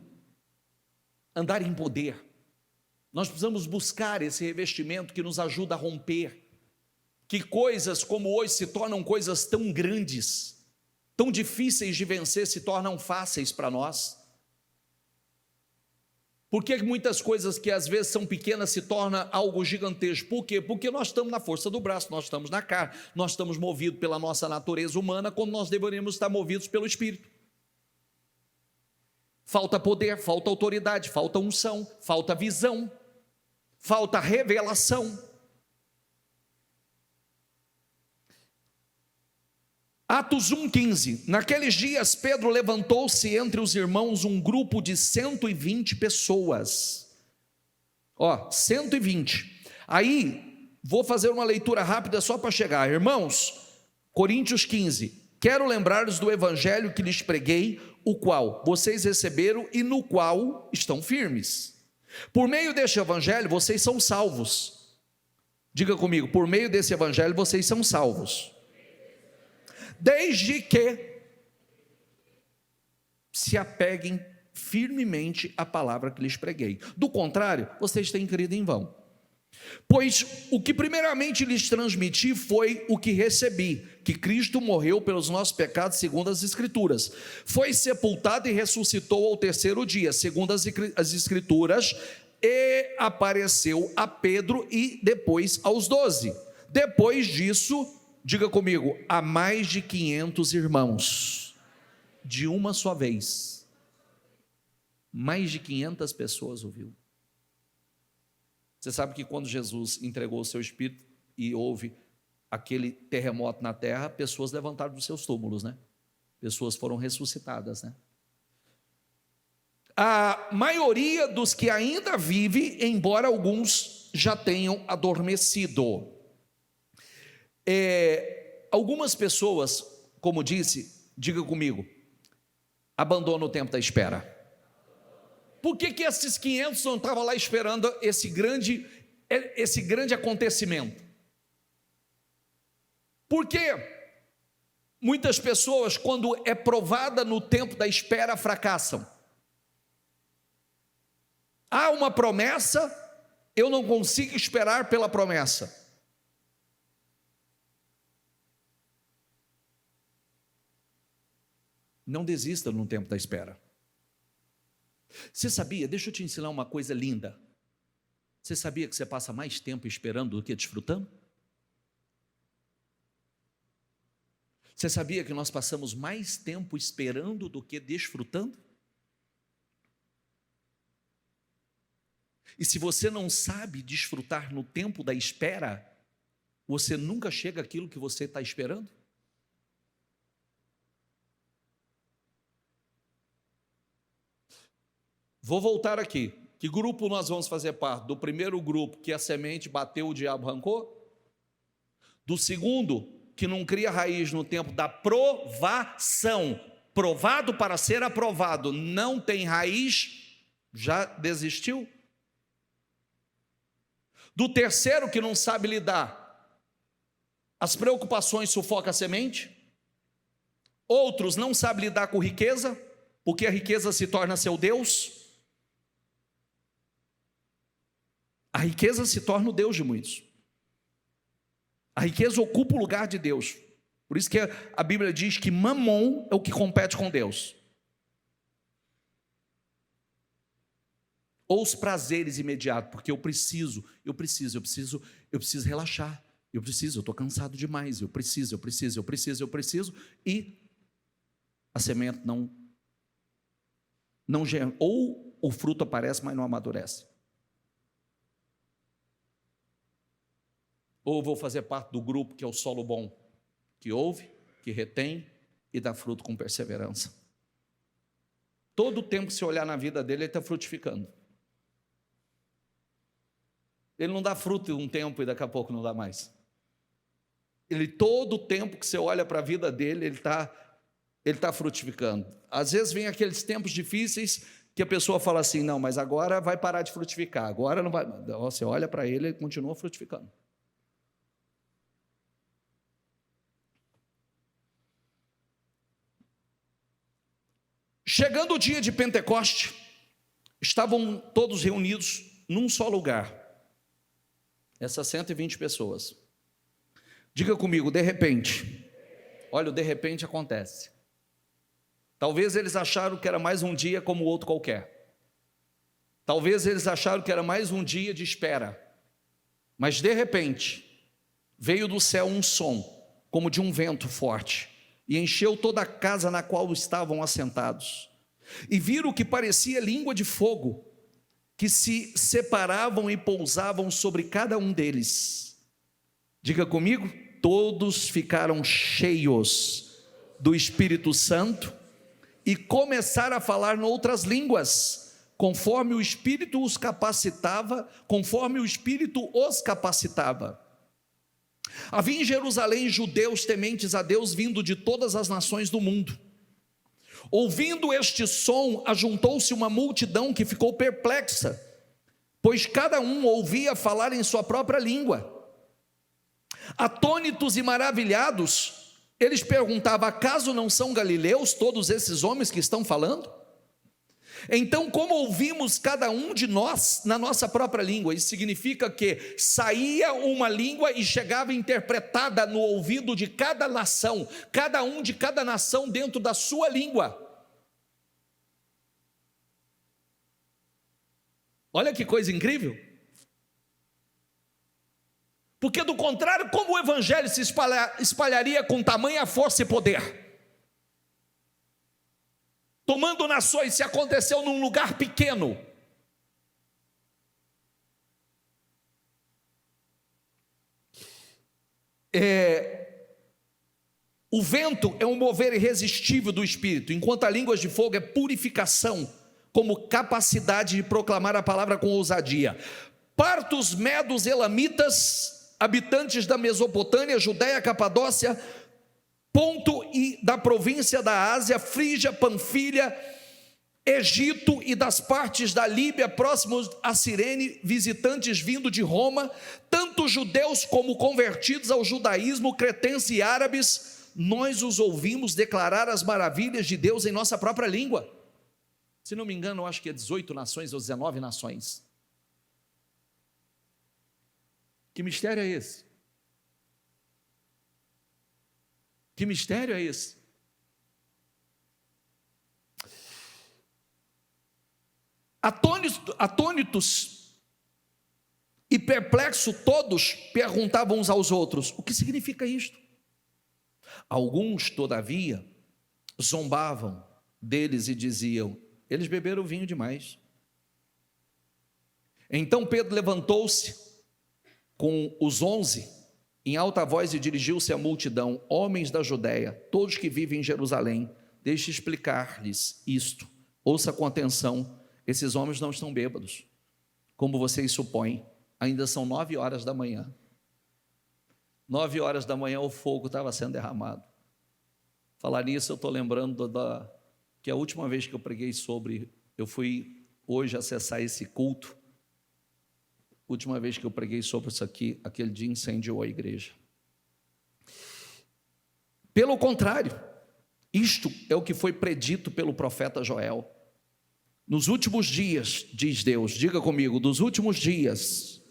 andar em poder. Nós precisamos buscar esse revestimento que nos ajuda a romper, que coisas como hoje se tornam coisas tão grandes, tão difíceis de vencer, se tornam fáceis para nós. Por que muitas coisas que às vezes são pequenas se tornam algo gigantesco? Por quê? Porque nós estamos na força do braço, nós estamos na carne, nós estamos movidos pela nossa natureza humana, quando nós deveríamos estar movidos pelo Espírito. Falta poder, falta autoridade, falta unção, falta visão, falta revelação. Atos 1,15, naqueles dias Pedro levantou-se entre os irmãos um grupo de 120 pessoas, 120, aí vou fazer uma leitura rápida só para chegar, irmãos, Coríntios 15, quero lembrar-lhes do evangelho que lhes preguei, o qual vocês receberam e no qual estão firmes, por meio deste evangelho vocês são salvos, diga comigo, por meio desse evangelho vocês são salvos, desde que se apeguem firmemente à palavra que lhes preguei. Do contrário, vocês têm crido em vão. Pois o que primeiramente lhes transmiti foi o que recebi, que Cristo morreu pelos nossos pecados segundo as Escrituras, foi sepultado e ressuscitou ao terceiro dia, segundo as Escrituras, e apareceu a Pedro e depois aos 12. Depois disso, diga comigo, a mais de 500 irmãos, de uma só vez, mais de 500 pessoas ouviu. Você sabe que quando Jesus entregou o seu espírito e houve aquele terremoto na terra, pessoas levantaram dos seus túmulos, né? Pessoas foram ressuscitadas, né? A maioria dos que ainda vive, embora alguns já tenham adormecido. Algumas pessoas, como disse, diga comigo, abandonam o tempo da espera. Por que esses 500 não estavam lá esperando esse grande acontecimento? Porque muitas pessoas, quando é provada no tempo da espera, fracassam. Há uma promessa, eu não consigo esperar pela promessa. Não desista no tempo da espera. Você sabia, deixa eu te ensinar uma coisa linda. Você sabia que você passa mais tempo esperando do que desfrutando? Você sabia que nós passamos mais tempo esperando do que desfrutando? E se você não sabe desfrutar no tempo da espera, você nunca chega àquilo que você está esperando? Vou voltar aqui. Que grupo nós vamos fazer parte? Do primeiro grupo, que a semente bateu, o diabo arrancou? Do segundo, que não cria raiz no tempo da provação. Provado para ser aprovado, não tem raiz, já desistiu? Do terceiro, que não sabe lidar, as preocupações sufocam a semente. Outros não sabem lidar com riqueza, porque a riqueza se torna seu Deus. A riqueza se torna o Deus de muitos. A riqueza ocupa o lugar de Deus. Por isso que a Bíblia diz que Mamon é o que compete com Deus. Ou os prazeres imediatos, porque eu preciso relaxar. Eu estou cansado demais, eu preciso. E a semente não germa. Ou o fruto aparece, mas não amadurece. Ou vou fazer parte do grupo que é o solo bom, que ouve, que retém e dá fruto com perseverança. Todo o tempo que você olhar na vida dele, ele está frutificando. Ele não dá fruto um tempo e daqui a pouco não dá mais. Todo o tempo que você olha para a vida dele, ele está frutificando. Às vezes vem aqueles tempos difíceis que a pessoa fala assim, não, mas agora vai parar de frutificar, agora não vai. Você olha para ele, ele continua frutificando. Chegando o dia de Pentecoste, estavam todos reunidos num só lugar. Essas 120 pessoas. Diga comigo, de repente. Olha, o de repente acontece. Talvez eles acharam que era mais um dia como outro qualquer. Talvez eles acharam que era mais um dia de espera. Mas de repente, veio do céu um som, como de um vento forte, e encheu toda a casa na qual estavam assentados. E viram o que parecia língua de fogo, que se separavam e pousavam sobre cada um deles. Diga comigo, todos ficaram cheios do Espírito Santo e começaram a falar noutras línguas, conforme o Espírito os capacitava, Havia em Jerusalém judeus tementes a Deus vindo de todas as nações do mundo. Ouvindo este som, ajuntou-se uma multidão que ficou perplexa, pois cada um ouvia falar em sua própria língua. Atônitos e maravilhados, eles perguntavam, acaso não são galileus todos esses homens que estão falando? Então, como ouvimos cada um de nós na nossa própria língua? Isso significa que saía uma língua e chegava interpretada no ouvido de cada nação, cada um de cada nação dentro da sua língua. Olha que coisa incrível. Porque do contrário, como o evangelho se espalharia com tamanha força e poder? Tomando nações, se aconteceu num lugar pequeno. O vento é um mover irresistível do Espírito, enquanto a língua de fogo é purificação, como capacidade de proclamar a palavra com ousadia. Partos, medos, elamitas, habitantes da Mesopotâmia, Judéia, Capadócia, Ponto e da província da Ásia, Frígia, Panfilha, Egito e das partes da Líbia próximos a Cirene, visitantes vindo de Roma, tanto judeus como convertidos ao judaísmo, cretenses e árabes, nós os ouvimos declarar as maravilhas de Deus em nossa própria língua. Se não me engano, eu acho que é 18 nações ou 19 nações. Que mistério é esse? Que mistério é esse? Atônitos e perplexos, todos perguntavam uns aos outros: o que significa isto? Alguns, todavia, zombavam deles e diziam: eles beberam vinho demais. Então Pedro levantou-se com os 11 em alta voz e dirigiu-se à multidão: homens da Judéia, todos que vivem em Jerusalém, deixe explicar-lhes isto. Ouça com atenção, esses homens não estão bêbados, como vocês supõem, ainda são 9 horas da manhã. 9 horas da manhã o fogo estava sendo derramado. Falar nisso, eu estou lembrando que a última vez que eu preguei sobre, eu fui hoje acessar esse culto. Última vez que eu preguei sobre isso aqui, aquele dia incendiou a igreja. Pelo contrário, isto é o que foi predito pelo profeta Joel. Nos últimos dias, diz Deus, diga comigo, nos últimos dias,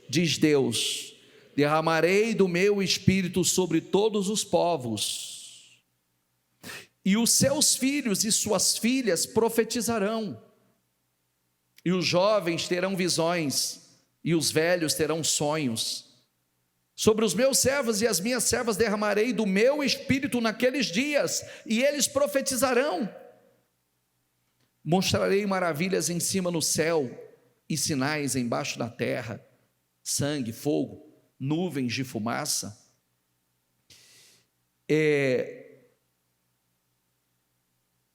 diz Deus, derramarei do meu espírito sobre todos os povos, e os seus filhos e suas filhas profetizarão, e os jovens terão visões, e os velhos terão sonhos. Sobre os meus servos e as minhas servas derramarei do meu espírito naqueles dias, e eles profetizarão. Mostrarei maravilhas em cima no céu, e sinais embaixo da terra, sangue, fogo, nuvens de fumaça. E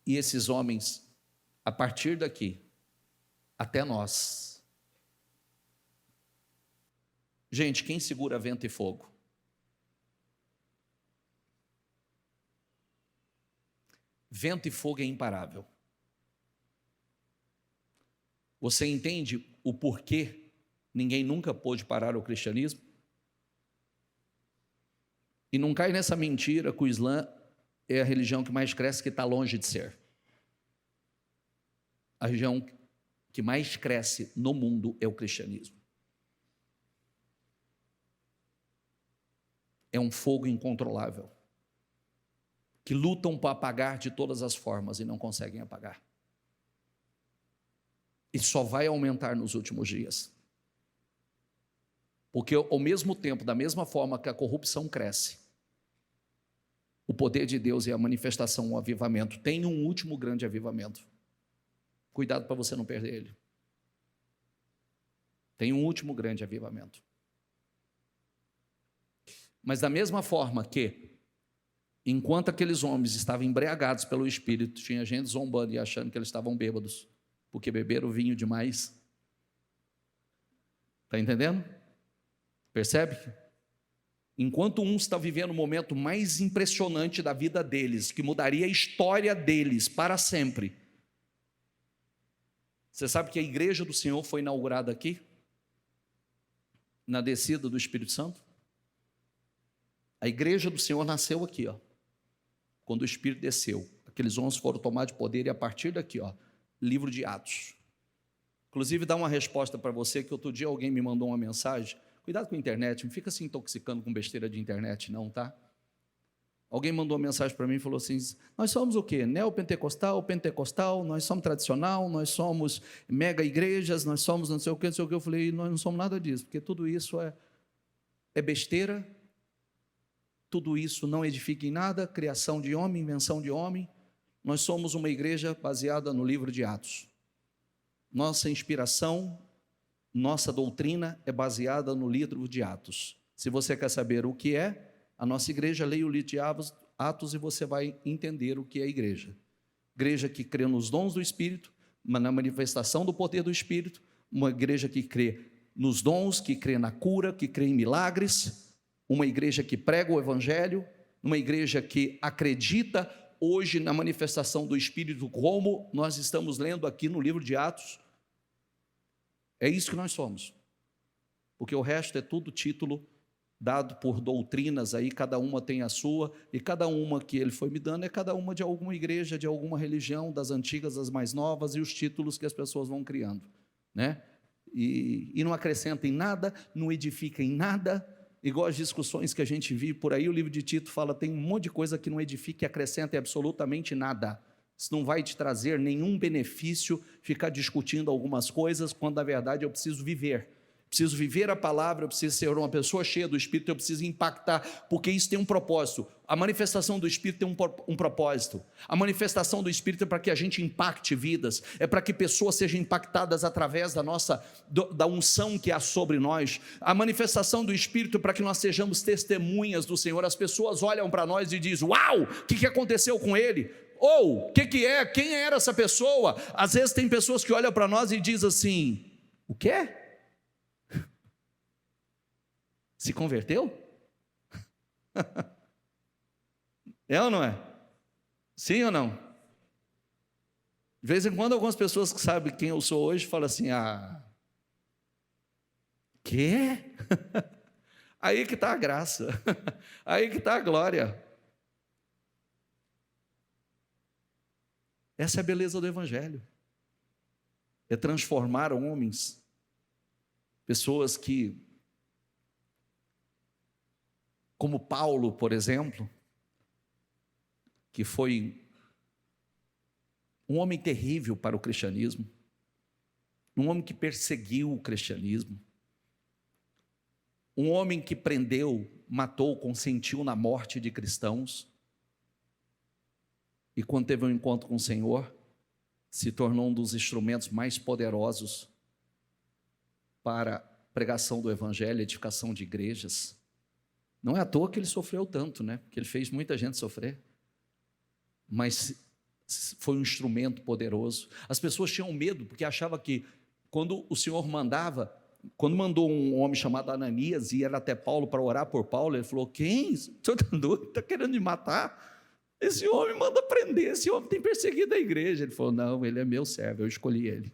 esses homens, a partir daqui, até nós. Gente, quem segura vento e fogo? Vento e fogo é imparável. Você entende o porquê ninguém nunca pôde parar o cristianismo? E não cai nessa mentira que o Islã é a religião que mais cresce, que está longe de ser. A religião que mais cresce no mundo é o cristianismo. É um fogo incontrolável, que lutam para apagar de todas as formas e não conseguem apagar. E só vai aumentar nos últimos dias. Porque ao mesmo tempo, da mesma forma que a corrupção cresce, o poder de Deus e a manifestação, o avivamento, tem um último grande avivamento. Cuidado para você não perder ele. Tem um último grande avivamento. Mas da mesma forma que, enquanto aqueles homens estavam embriagados pelo Espírito, tinha gente zombando e achando que eles estavam bêbados, porque beberam vinho demais. Está entendendo? Percebe? Enquanto uns estão vivendo o momento mais impressionante da vida deles, que mudaria a história deles para sempre. Você sabe que a igreja do Senhor foi inaugurada aqui? Na descida do Espírito Santo? A igreja do Senhor nasceu aqui, ó, quando o Espírito desceu. Aqueles 11 foram tomados de poder e a partir daqui, ó, livro de Atos. Inclusive, dá uma resposta para você, que outro dia alguém me mandou uma mensagem. Cuidado com a internet, não fica se intoxicando com besteira de internet não, tá? Alguém mandou uma mensagem para mim e falou assim: nós somos o quê? Neopentecostal, pentecostal, nós somos tradicional, nós somos mega igrejas, nós somos não sei o quê, não sei o quê. Eu falei: nós não somos nada disso, porque tudo isso é besteira. Tudo isso não edifica em nada, criação de homem, invenção de homem. Nós somos uma igreja baseada no livro de Atos. Nossa inspiração, nossa doutrina é baseada no livro de Atos. Se você quer saber o que é, A nossa igreja, leia o livro de Atos e você vai entender o que é a igreja. Igreja que crê nos dons do Espírito, na manifestação do poder do Espírito, uma igreja que crê nos dons, que crê na cura, que crê em milagres, uma igreja que prega o Evangelho, uma igreja que acredita hoje na manifestação do Espírito, como nós estamos lendo aqui no livro de Atos. É isso que nós somos, porque o resto é tudo título dado por doutrinas aí, cada uma tem a sua, e cada uma que ele foi me dando é cada uma de alguma igreja, de alguma religião, das antigas, das mais novas, e os títulos que as pessoas vão criando, né? E não acrescenta em nada, não edifica em nada, igual as discussões que a gente vive por aí. O livro de Tito fala, tem um monte de coisa que não edifica e acrescenta em absolutamente nada. Isso não vai te trazer nenhum benefício, ficar discutindo algumas coisas, quando na verdade eu preciso viver a palavra, eu preciso ser uma pessoa cheia do Espírito, eu preciso impactar, porque isso tem um propósito. A manifestação do Espírito tem um propósito. A manifestação do Espírito é para que a gente impacte vidas, é para que pessoas sejam impactadas através da unção que há sobre nós. A manifestação do Espírito é para que nós sejamos testemunhas do Senhor. As pessoas olham para nós e dizem, uau, o que aconteceu com ele? Ou, o que é? Quem era essa pessoa? Às vezes tem pessoas que olham para nós e dizem assim, o quê? Se converteu? É ou não é? Sim ou não? De vez em quando algumas pessoas que sabem quem eu sou hoje falam assim, quê? Aí que está a graça, aí que está a glória. Essa é a beleza do Evangelho, é transformar homens, pessoas que, como Paulo, por exemplo, que foi um homem terrível para o cristianismo, um homem que perseguiu o cristianismo, um homem que prendeu, matou, consentiu na morte de cristãos, e quando teve um encontro com o Senhor, se tornou um dos instrumentos mais poderosos para a pregação do Evangelho, edificação de igrejas. Não é à toa que ele sofreu tanto, né? Porque ele fez muita gente sofrer. Mas foi um instrumento poderoso. As pessoas tinham medo, porque achavam que quando o Senhor mandava, quando mandou um homem chamado Ananias e era até Paulo para orar por Paulo, ele falou, quem? O senhor está doido? Está querendo me matar? Esse homem manda prender, esse homem tem perseguido a igreja. Ele falou, não, ele é meu servo, eu escolhi ele.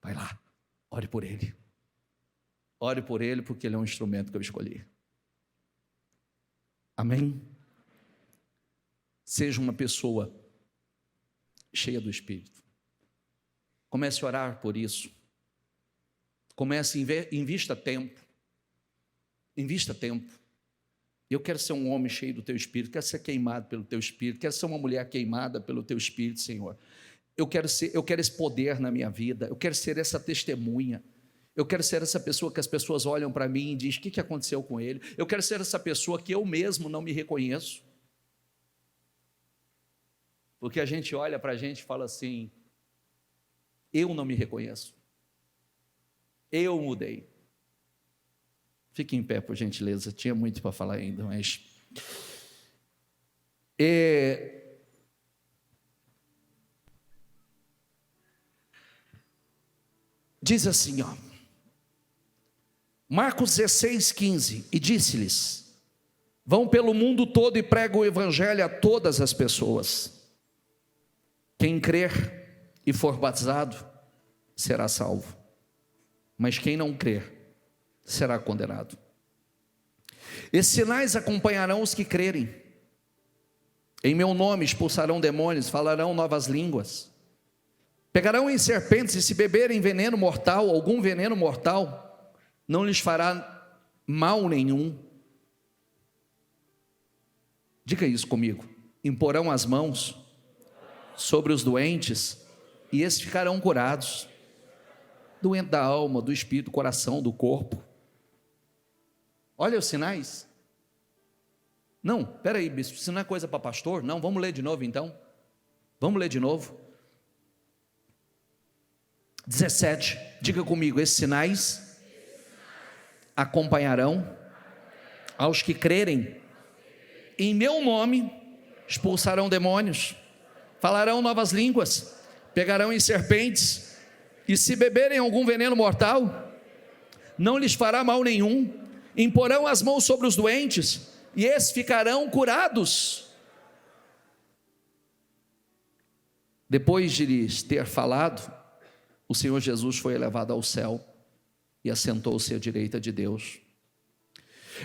Vai lá, ore por ele. Ore por ele, porque ele é um instrumento que eu escolhi. Amém? Seja uma pessoa cheia do Espírito. Comece a orar por isso. Comece, invista tempo. Invista tempo. Eu quero ser um homem cheio do Teu Espírito, quero ser queimado pelo Teu Espírito, quero ser uma mulher queimada pelo Teu Espírito, Senhor. Eu quero esse poder na minha vida, eu quero ser essa testemunha. Eu quero ser essa pessoa que as pessoas olham para mim e dizem, o que aconteceu com ele? Eu quero ser essa pessoa que eu mesmo não me reconheço. Porque a gente olha para a gente e fala assim, eu não me reconheço. Eu mudei. Fique em pé, por gentileza. Tinha muito para falar ainda, mas... Diz assim, ó. Marcos 16, 15, e disse-lhes, vão pelo mundo todo e pregam o Evangelho a todas as pessoas. Quem crer e for batizado, será salvo. Mas quem não crer, será condenado. Esses sinais acompanharão os que crerem. Em meu nome expulsarão demônios, falarão novas línguas. Pegarão em serpentes, e se beberem veneno mortal, algum veneno mortal, não lhes fará mal nenhum. Diga isso comigo. Imporão as mãos sobre os doentes, e esses ficarão curados. Doente da alma, do espírito, do coração, do corpo. Olha os sinais. Não, peraí, bispo, isso não é coisa para pastor? Não, vamos ler de novo então. Vamos ler de novo. 17, diga comigo, esses sinais acompanharão aos que crerem em meu nome expulsarão demônios, falarão novas línguas, pegarão em serpentes, e se beberem algum veneno mortal, não lhes fará mal nenhum, imporão as mãos sobre os doentes, e esses ficarão curados. Depois de lhes ter falado, o Senhor Jesus foi elevado ao céu e assentou-se à direita de Deus.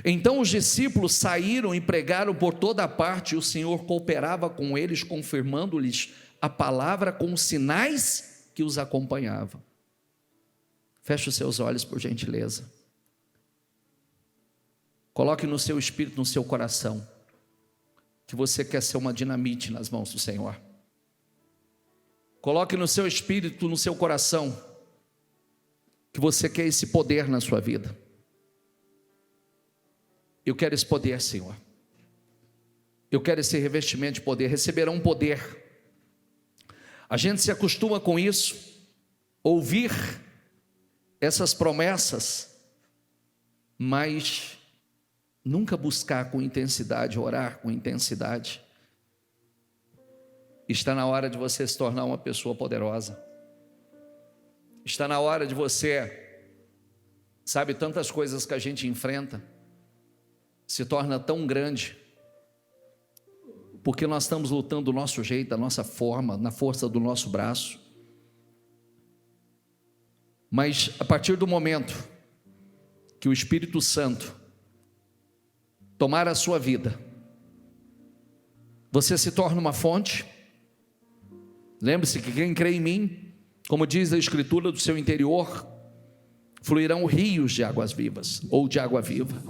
Então os discípulos saíram e pregaram por toda a parte, e o Senhor cooperava com eles, confirmando-lhes a palavra com os sinais que os acompanhavam. Feche os seus olhos, por gentileza. Coloque no seu espírito, no seu coração, que você quer ser uma dinamite nas mãos do Senhor. Coloque no seu espírito, no seu coração, que você quer esse poder na sua vida. Eu quero esse poder, Senhor. Eu quero esse revestimento de poder. Receberão poder. A gente se acostuma com isso, ouvir essas promessas, mas nunca buscar com intensidade, orar com intensidade. Está na hora de você se tornar uma pessoa poderosa. Está na hora de você, sabe, tantas coisas que a gente enfrenta, se torna tão grande, porque nós estamos lutando do nosso jeito, da nossa forma, na força do nosso braço. Mas a partir do momento que o Espírito Santo tomar a sua vida, você se torna uma fonte. Lembre-se que quem crê em mim, como diz a Escritura, do seu interior fluirão rios de águas vivas, ou de água viva.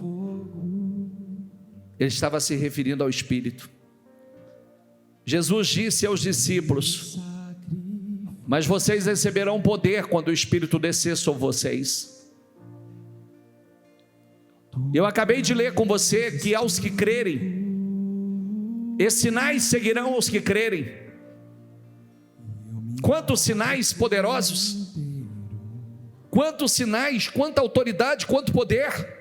Ele estava se referindo ao Espírito. Jesus disse aos discípulos: mas vocês receberão poder quando o Espírito descer sobre vocês. Eu acabei de ler com você que aos que crerem, esses sinais seguirão aos que crerem. Quantos sinais poderosos, quantos sinais, quanta autoridade, quanto poder.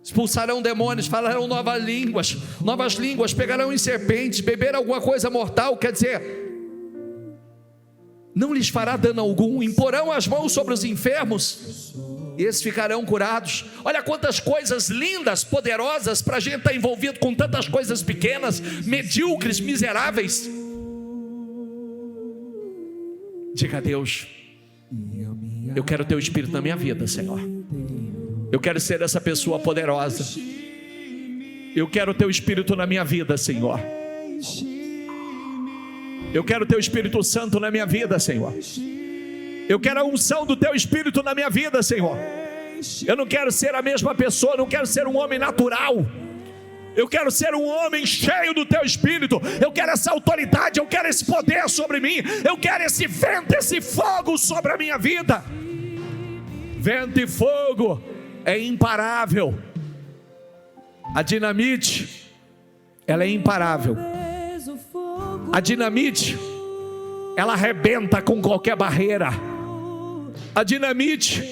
Expulsarão demônios, falarão novas línguas, pegarão em serpentes, beberão alguma coisa mortal, quer dizer, não lhes fará dano algum, imporão as mãos sobre os enfermos, e esses ficarão curados. Olha quantas coisas lindas, poderosas, para a gente estar envolvido com tantas coisas pequenas, medíocres, miseráveis. Diga a Deus: eu quero o teu Espírito na minha vida, Senhor. Eu quero ser essa pessoa poderosa. Eu quero o teu Espírito na minha vida, Senhor. Eu quero o teu Espírito Santo na minha vida, Senhor. Eu quero a unção do teu Espírito na minha vida, Senhor. Eu não quero ser a mesma pessoa, não quero ser um homem natural. Eu quero ser um homem cheio do teu Espírito. Eu quero essa autoridade, eu quero esse poder sobre mim. Eu quero esse vento, esse fogo sobre a minha vida. Vento e fogo é imparável. A dinamite, ela é imparável. A dinamite, ela arrebenta com qualquer barreira. A dinamite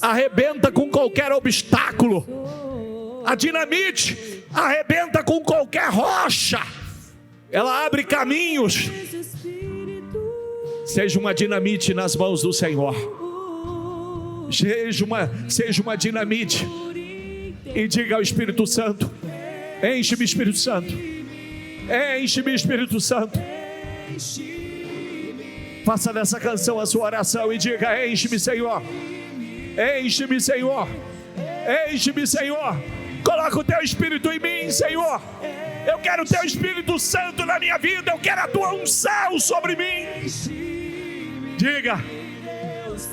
arrebenta com qualquer obstáculo. A dinamite arrebenta com qualquer rocha. Ela abre caminhos. Seja uma dinamite nas mãos do Senhor. Seja uma dinamite. E diga ao Espírito Santo: enche-me, Espírito Santo. Enche-me, Espírito Santo. Faça dessa canção a sua oração e diga: enche-me, Senhor. Enche-me, Senhor. Enche-me, Senhor. Coloca o teu Espírito em mim, Senhor. Eu quero o teu Espírito Santo na minha vida. Eu quero a tua unção sobre mim. Diga.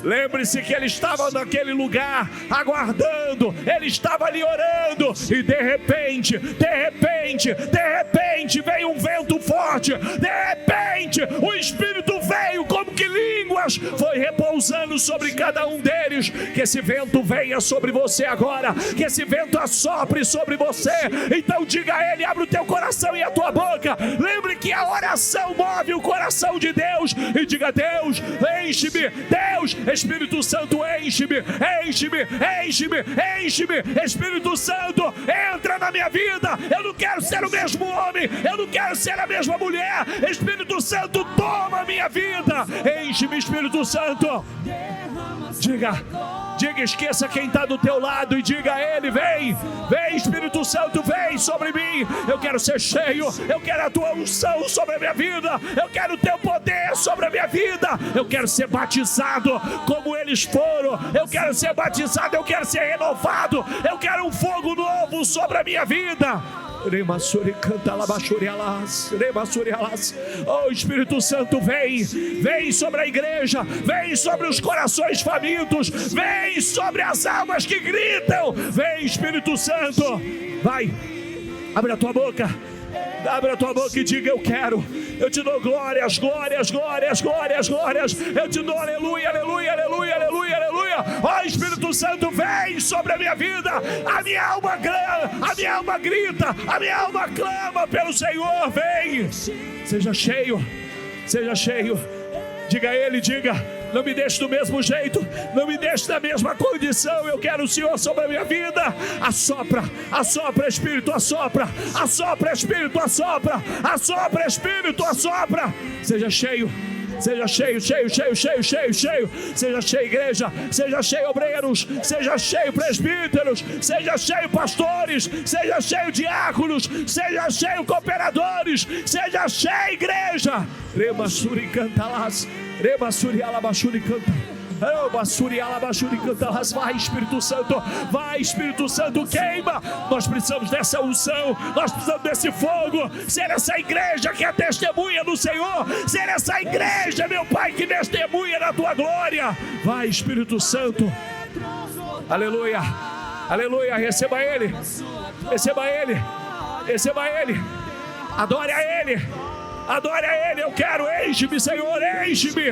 Lembre-se que ele estava naquele lugar aguardando. Ele estava ali orando. E de repente veio um vento forte. De repente o Espírito veio como que línguas. Foi repousando sobre cada um deles. Que esse vento venha sobre você agora. Que esse vento assopre sobre você. Então diga a ele, abre o teu coração e a tua boca. Lembre que que a oração move o coração de Deus. E diga: Deus, enche-me. Deus, Espírito Santo, enche-me, enche-me, enche-me, enche-me. Espírito Santo, entra na minha vida. Eu não quero ser o mesmo homem, eu não quero ser a mesma mulher. Espírito Santo, toma a minha vida. Enche-me, Espírito Santo. Diga, esqueça quem está do teu lado e diga a Ele: vem, vem Espírito Santo, vem sobre mim. Eu quero ser cheio, eu quero a tua unção sobre a minha vida, eu quero o teu poder sobre a minha vida. Eu quero ser batizado como eles foram, eu quero ser batizado, eu quero ser renovado, eu quero um fogo novo sobre a minha vida. Oh, Espírito Santo, vem sobre a igreja, vem sobre os corações famintos, vem sobre as almas que gritam. Vem, Espírito Santo, vai, abre a tua boca e diga: eu quero. Eu te dou glórias, glórias, glórias, glórias, glórias. Eu te dou aleluia, aleluia, aleluia, aleluia, aleluia. Ó, Espírito Santo, vem sobre a minha vida. A minha alma grita, a minha alma clama pelo Senhor. Vem, seja cheio, seja cheio. Diga a Ele, diga: não me deixe do mesmo jeito, não me deixe da mesma condição. Eu quero o Senhor sobre a minha vida. Assopra, assopra, Espírito, assopra, assopra, Espírito, assopra, assopra, Espírito, assopra. Seja cheio, seja cheio, cheio, cheio, cheio, cheio, cheio. Seja cheio, igreja, seja cheio, obreiros, seja cheio, presbíteros, seja cheio, pastores, seja cheio, diáconos, seja cheio, cooperadores, seja cheio, igreja. Rebassuri cantalas, rebassuri alabachuri canta. Vai, Espírito Santo, vai, Espírito Santo, queima. Nós precisamos dessa unção, nós precisamos desse fogo. Ser essa igreja que é testemunha do Senhor, ser essa igreja, meu Pai, que testemunha da tua glória. Vai, Espírito Santo, aleluia, aleluia. Receba Ele, receba Ele, receba Ele. Adore a Ele, adore a Ele. Eu quero, enche-me, Senhor, enche-me,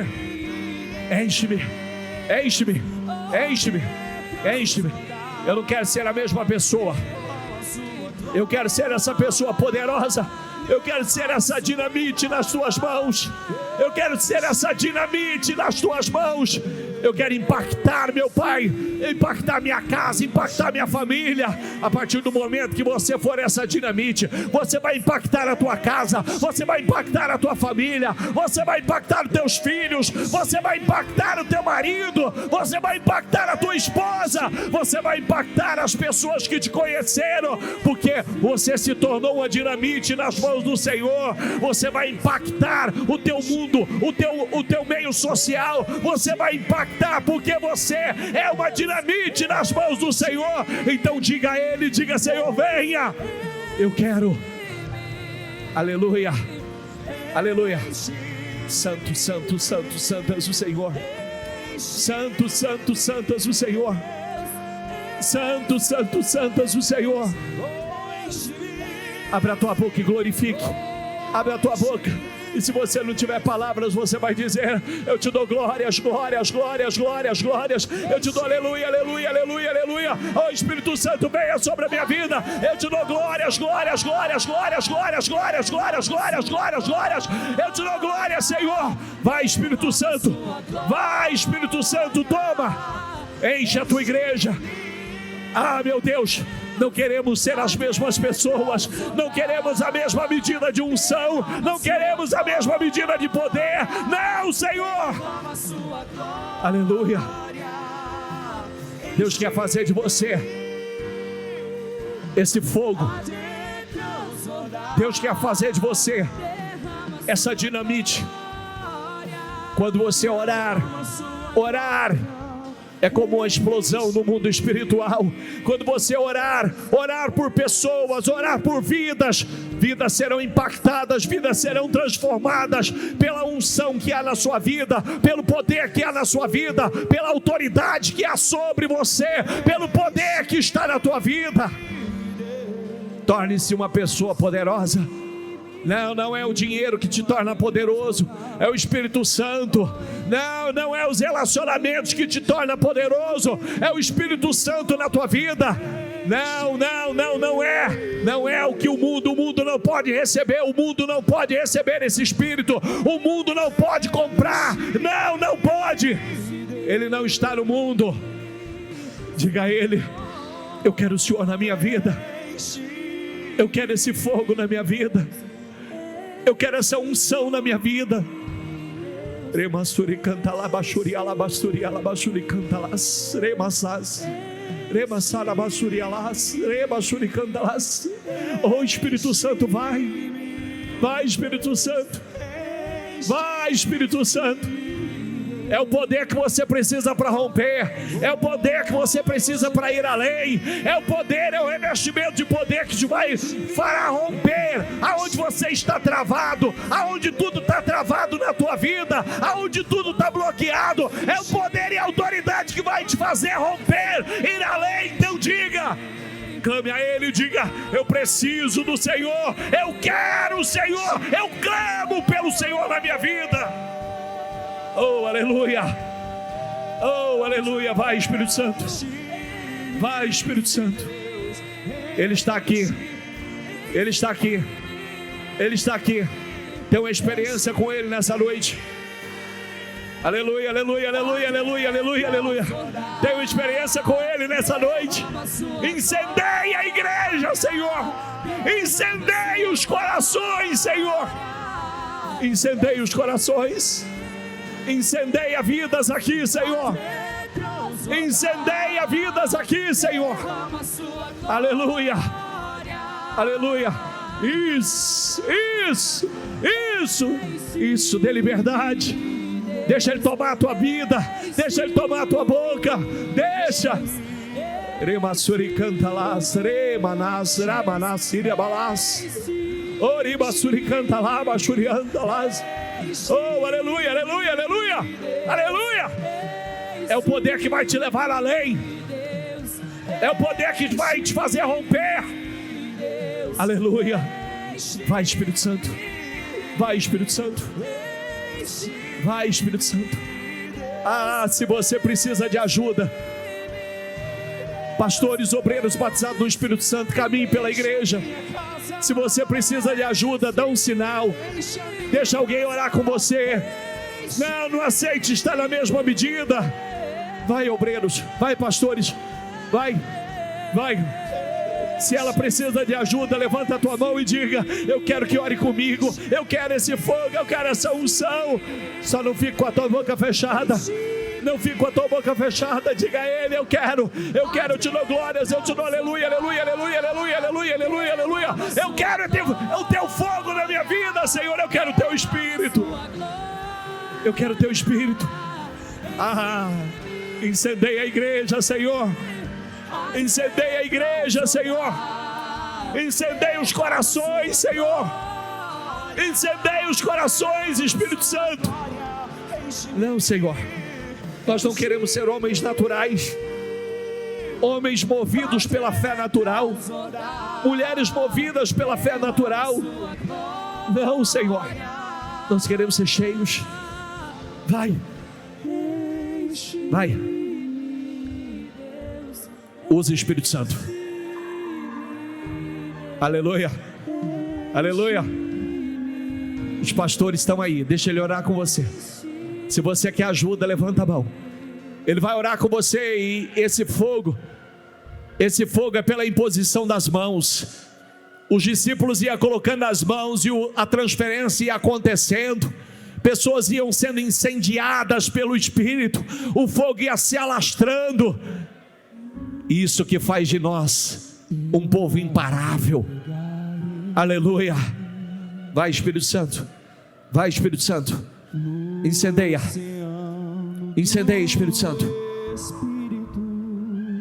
enche-me, enche-me, enche-me, enche-me. Eu não quero ser a mesma pessoa, eu quero ser essa pessoa poderosa. Eu quero ser essa dinamite nas tuas mãos. Eu quero ser essa dinamite nas tuas mãos. Eu quero impactar, meu Pai, impactar minha casa, impactar minha família. A partir do momento que você for essa dinamite, você vai impactar a tua casa, você vai impactar a tua família, você vai impactar os teus filhos, você vai impactar o teu marido, você vai impactar a tua esposa, você vai impactar as pessoas que te conheceram, porque você se tornou uma dinamite nas mãos do Senhor. Você vai impactar o teu mundo, o teu meio social. Você vai impactar porque você é uma dinamite nas mãos do Senhor. Então diga a Ele, diga: Senhor, venha, eu quero. Aleluia, aleluia. Santo, santo, santo, santo és o Senhor. Santo, santo, santo és o Senhor. Santo, santo, santo és o Senhor. Abre a tua boca e glorifique. Abre a tua boca. E se você não tiver palavras, você vai dizer: eu te dou glórias, glórias, glórias, glórias, glórias. Eu te dou aleluia, aleluia, aleluia, aleluia. Oh, Espírito Santo, venha sobre a minha vida. Eu te dou glórias, glórias, glórias, glórias, glórias, glórias, glórias, glórias, glórias, glórias. Eu te dou glória, Senhor. Vai, Espírito Santo. Vai, Espírito Santo, toma. Enche a tua igreja. Ah, meu Deus, não queremos ser as mesmas pessoas, não queremos a mesma medida de unção, não queremos a mesma medida de poder. Não, Senhor. Aleluia. Deus quer fazer de você esse fogo. Deus quer fazer de você essa dinamite. Quando você orar é como uma explosão no mundo espiritual. Quando você orar por pessoas, orar por vidas serão impactadas, vidas serão transformadas pela unção que há na sua vida, pelo poder que há na sua vida, pela autoridade que há sobre você, pelo poder que está na tua vida. Torne-se uma pessoa poderosa. Não é o dinheiro que te torna poderoso, é o Espírito Santo. Não é os relacionamentos que te torna poderoso, é o Espírito Santo na tua vida. Não é o que o mundo não pode receber, o mundo não pode receber esse espírito, o mundo não pode comprar, não pode, ele não está no mundo. Diga a ele: eu quero o Senhor na minha vida, eu quero esse fogo na minha vida, eu quero essa unção na minha vida. Remassuri canta lá, bachuri alabasturi alabasturi canta lá, remassas. Oh, Espírito Santo, vai Espírito Santo, vai Espírito Santo. É o poder que você precisa para romper, é o poder que você precisa para ir além, é o poder, é o revestimento de poder que te vai fará romper aonde você está travado, aonde tudo está travado na tua vida, aonde tudo está bloqueado. É o poder e a autoridade que vai te fazer romper, ir além. Então diga, clame a Ele e diga: eu preciso do Senhor, eu quero o Senhor, eu clamo pelo Senhor na minha vida. Oh, aleluia, oh, aleluia. Vai Espírito Santo, vai Espírito Santo. Ele está aqui, Ele está aqui, Ele está aqui. Tem uma experiência com Ele nessa noite. Aleluia, aleluia, aleluia, aleluia, aleluia, aleluia. Tem uma experiência com Ele nessa noite. Incendeia a igreja, Senhor. Incendeia os corações, Senhor. Incendeia os corações. Incendeia vidas aqui, Senhor. Incendeia vidas aqui, Senhor. Aleluia, aleluia. Isso, dê liberdade. Deixa Ele tomar a tua vida, deixa Ele tomar a tua boca, deixa. Remassuri canta lá, remanas, ramanas, siriabalas. Oribassuri canta lá, bachurianta lá. Oh, aleluia, aleluia, aleluia, aleluia. É o poder que vai te levar além, é o poder que vai te fazer romper. Aleluia. Vai Espírito Santo, vai Espírito Santo, vai Espírito Santo. Ah, se você precisa de ajuda, pastores, obreiros batizados no Espírito Santo, caminhem pela igreja. Se você precisa de ajuda, dá um sinal, deixa alguém orar com você. Não aceite estar na mesma medida. Vai, obreiros, vai, pastores, vai. Se ela precisa de ajuda, levanta a tua mão e diga: eu quero que ore comigo, eu quero esse fogo, eu quero essa unção. Só não fique com a tua boca fechada. Não fique com a tua boca fechada. Diga a Ele: eu quero, eu te dou glórias, eu te dou aleluia, aleluia, aleluia, aleluia, aleluia, aleluia, aleluia. Eu quero o teu fogo na minha vida, Senhor. Eu quero o teu Espírito. Eu quero o teu Espírito. Incendeia a igreja, Senhor. Incendeia a igreja, Senhor. Incendeia os corações, Senhor. Incendeia os corações, Espírito Santo. Não, Senhor, nós não queremos ser homens naturais, homens movidos pela fé natural, mulheres movidas pela fé natural. Não, Senhor, nós queremos ser cheios. Vai. Usa Espírito Santo. Aleluia, aleluia. Os pastores estão aí, deixa ele orar com você. Se você quer ajuda, levanta a mão. Ele vai orar com você. E esse fogo é pela imposição das mãos. Os discípulos iam colocando as mãos e a transferência ia acontecendo. Pessoas iam sendo incendiadas pelo Espírito. O fogo ia se alastrando. Isso que faz de nós um povo imparável. Aleluia. Vai Espírito Santo, vai Espírito Santo. Incendeia Espírito Santo.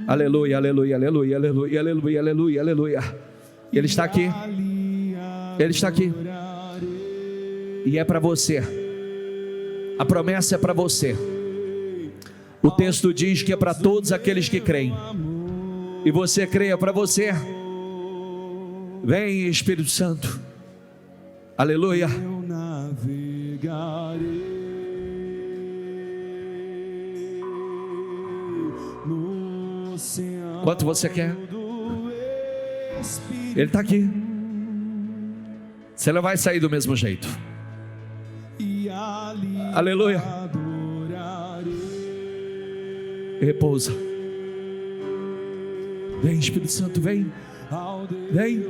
Aleluia, aleluia, aleluia, aleluia, aleluia, aleluia, aleluia. Ele está aqui. Ele está aqui. E é para você. A promessa é para você. O texto diz que é para todos aqueles que creem. E você creia para você. Vem Espírito Santo. Aleluia. Quanto você quer? Ele está aqui. Você não vai sair do mesmo jeito. Aleluia. Repousa. Vem, Espírito Santo, vem. Vem.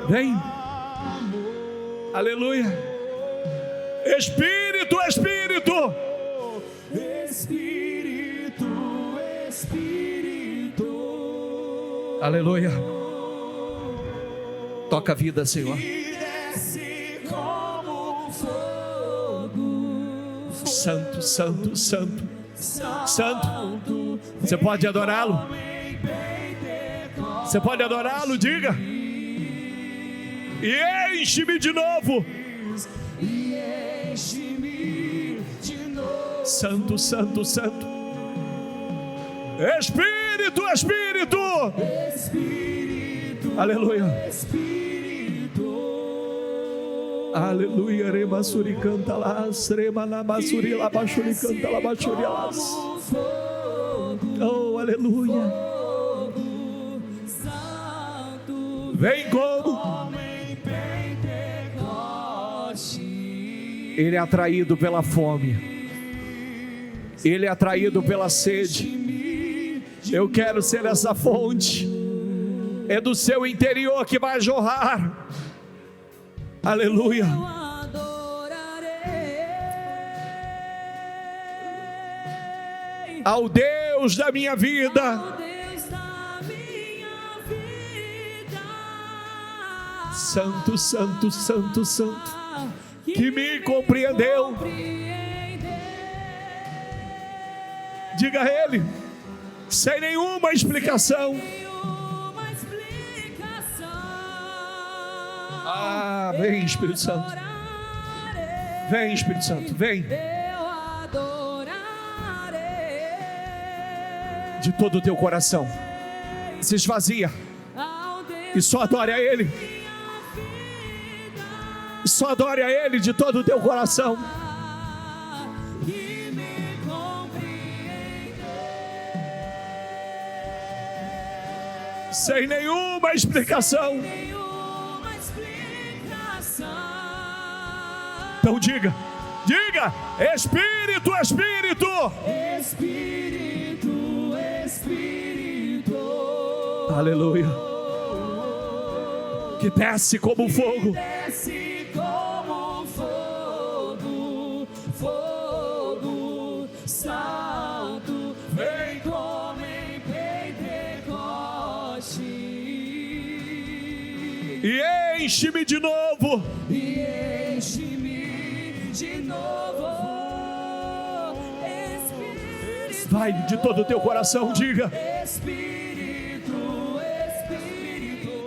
Vem. Aleluia. Espírito, Espírito. Espírito, Espírito. Aleluia. Toca a vida, Senhor. Santo, santo, santo, santo. Você pode adorá-lo? Você pode adorá-lo? Diga. E enche-me de novo. Santo, santo, santo. Espírito, Espírito. Aleluia. Aleluia. Remasuri canta lá, rema na masuri lá, bachuri canta lá, bachuri lá. Oh, aleluia. Vem como ele é atraído pela fome, ele é atraído pela sede. Eu quero ser essa fonte. É do seu interior que vai jorrar. Aleluia. Ao Deus da minha vida. Santo, santo, santo, santo, que me compreendeu. Diga a Ele, sem nenhuma explicação. Ah, vem, Espírito Santo. Vem, Espírito Santo, vem. De todo o teu coração, se esvazia e só adore a Ele. Só adore a Ele de todo o teu coração. Sem nenhuma explicação. Então diga, diga, Espírito, Espírito. Espírito, Espírito. Aleluia. Que desce como fogo. Desce como fogo, fogo santo, vem como em Pentecoste. E enche-me de novo. E enche-me de novo. Espírito, vai de todo o teu coração, diga. Espírito, Espírito,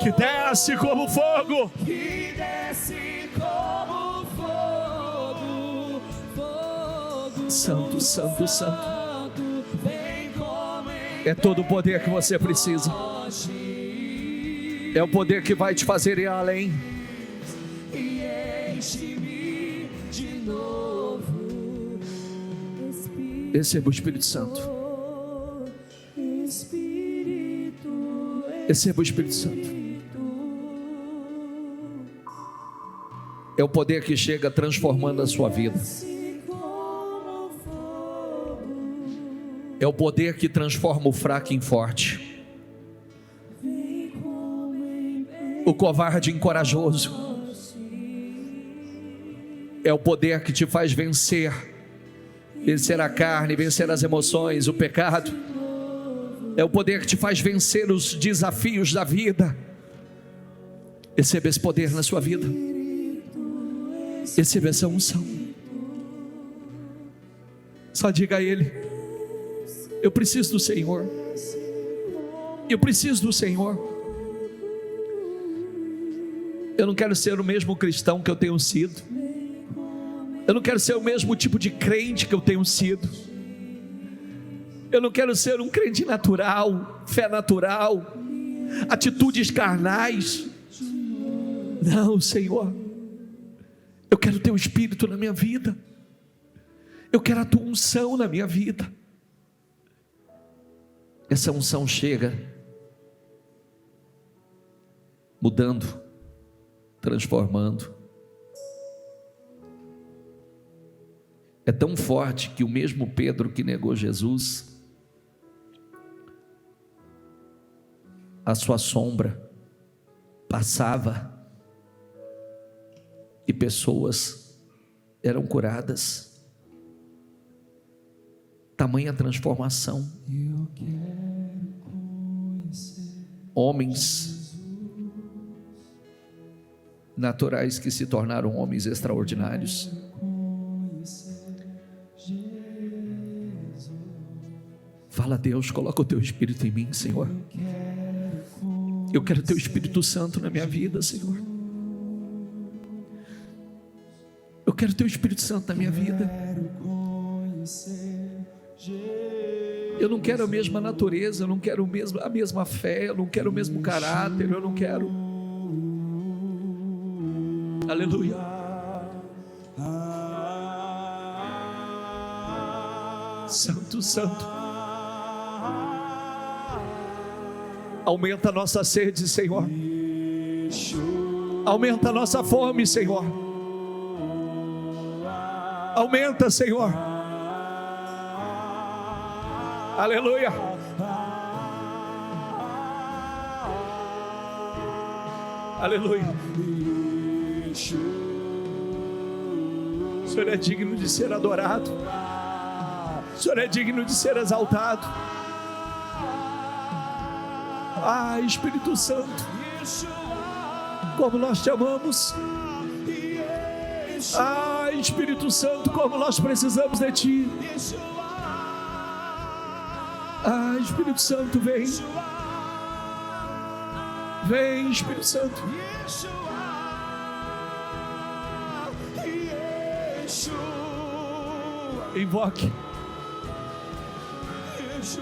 Que desce como fogo. que desce como fogo, fogo Santo, santo, santo. santo, vem como em É todo o poder que você precisa. É o poder que vai te fazer ir além. e enche-me de novo. Receba o Espírito Santo. Espírito, Receba o Espírito Santo. É o poder que chega transformando a sua vida. como fogo, É o poder que transforma o fraco em forte. vem como em O covarde em corajoso. É o poder que te faz vencer. Vencer a carne, vencer as emoções, o pecado. É o poder que te faz vencer os desafios da vida. Receba esse poder na sua vida. Receba essa unção. Só diga a Ele: eu preciso do Senhor. Eu preciso do Senhor. Eu não quero ser o mesmo cristão que eu tenho sido. Eu não quero ser o mesmo tipo de crente que eu tenho sido. Eu não quero ser um crente natural, fé natural, atitudes carnais. Não, Senhor. Eu quero Teu Espírito na minha vida. Eu quero a Tua unção na minha vida. essa unção chega mudando, transformando. É tão forte que o mesmo Pedro que negou Jesus, a sua sombra passava e pessoas eram curadas. Tamanha transformação. Homens naturais que se tornaram homens extraordinários. Fala, Deus, coloca o teu Espírito em mim, Senhor. Eu quero teu Espírito Santo na minha vida, Senhor. Eu quero teu Espírito Santo na minha vida. Eu não quero a mesma natureza, eu não quero a mesma fé, eu não quero o mesmo caráter, eu não quero. Aleluia. Santo, Santo. Aumenta a nossa sede, Senhor. Aumenta a nossa fome, Senhor. Aumenta, Senhor. Aleluia. Aleluia. O Senhor é digno de ser adorado. O Senhor é digno de ser exaltado. Ah, Espírito Santo, como nós te amamos. Ah, Espírito Santo, como nós precisamos de ti. Ah, Espírito Santo, vem. Vem, Espírito Santo. Invoque.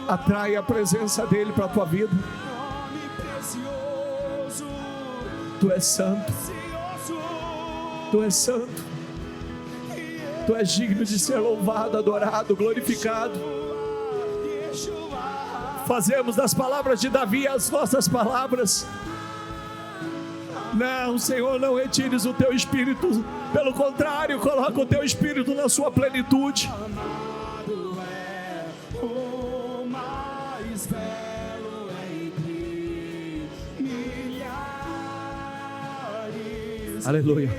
Atrai a presença dele para a tua vida. Tu és santo. Tu és santo. Tu és digno de ser louvado, adorado, glorificado. Fazemos das palavras de Davi as nossas palavras. Não, Senhor, não retires o teu Espírito. Pelo contrário, coloca o teu Espírito na sua plenitude. Aleluia.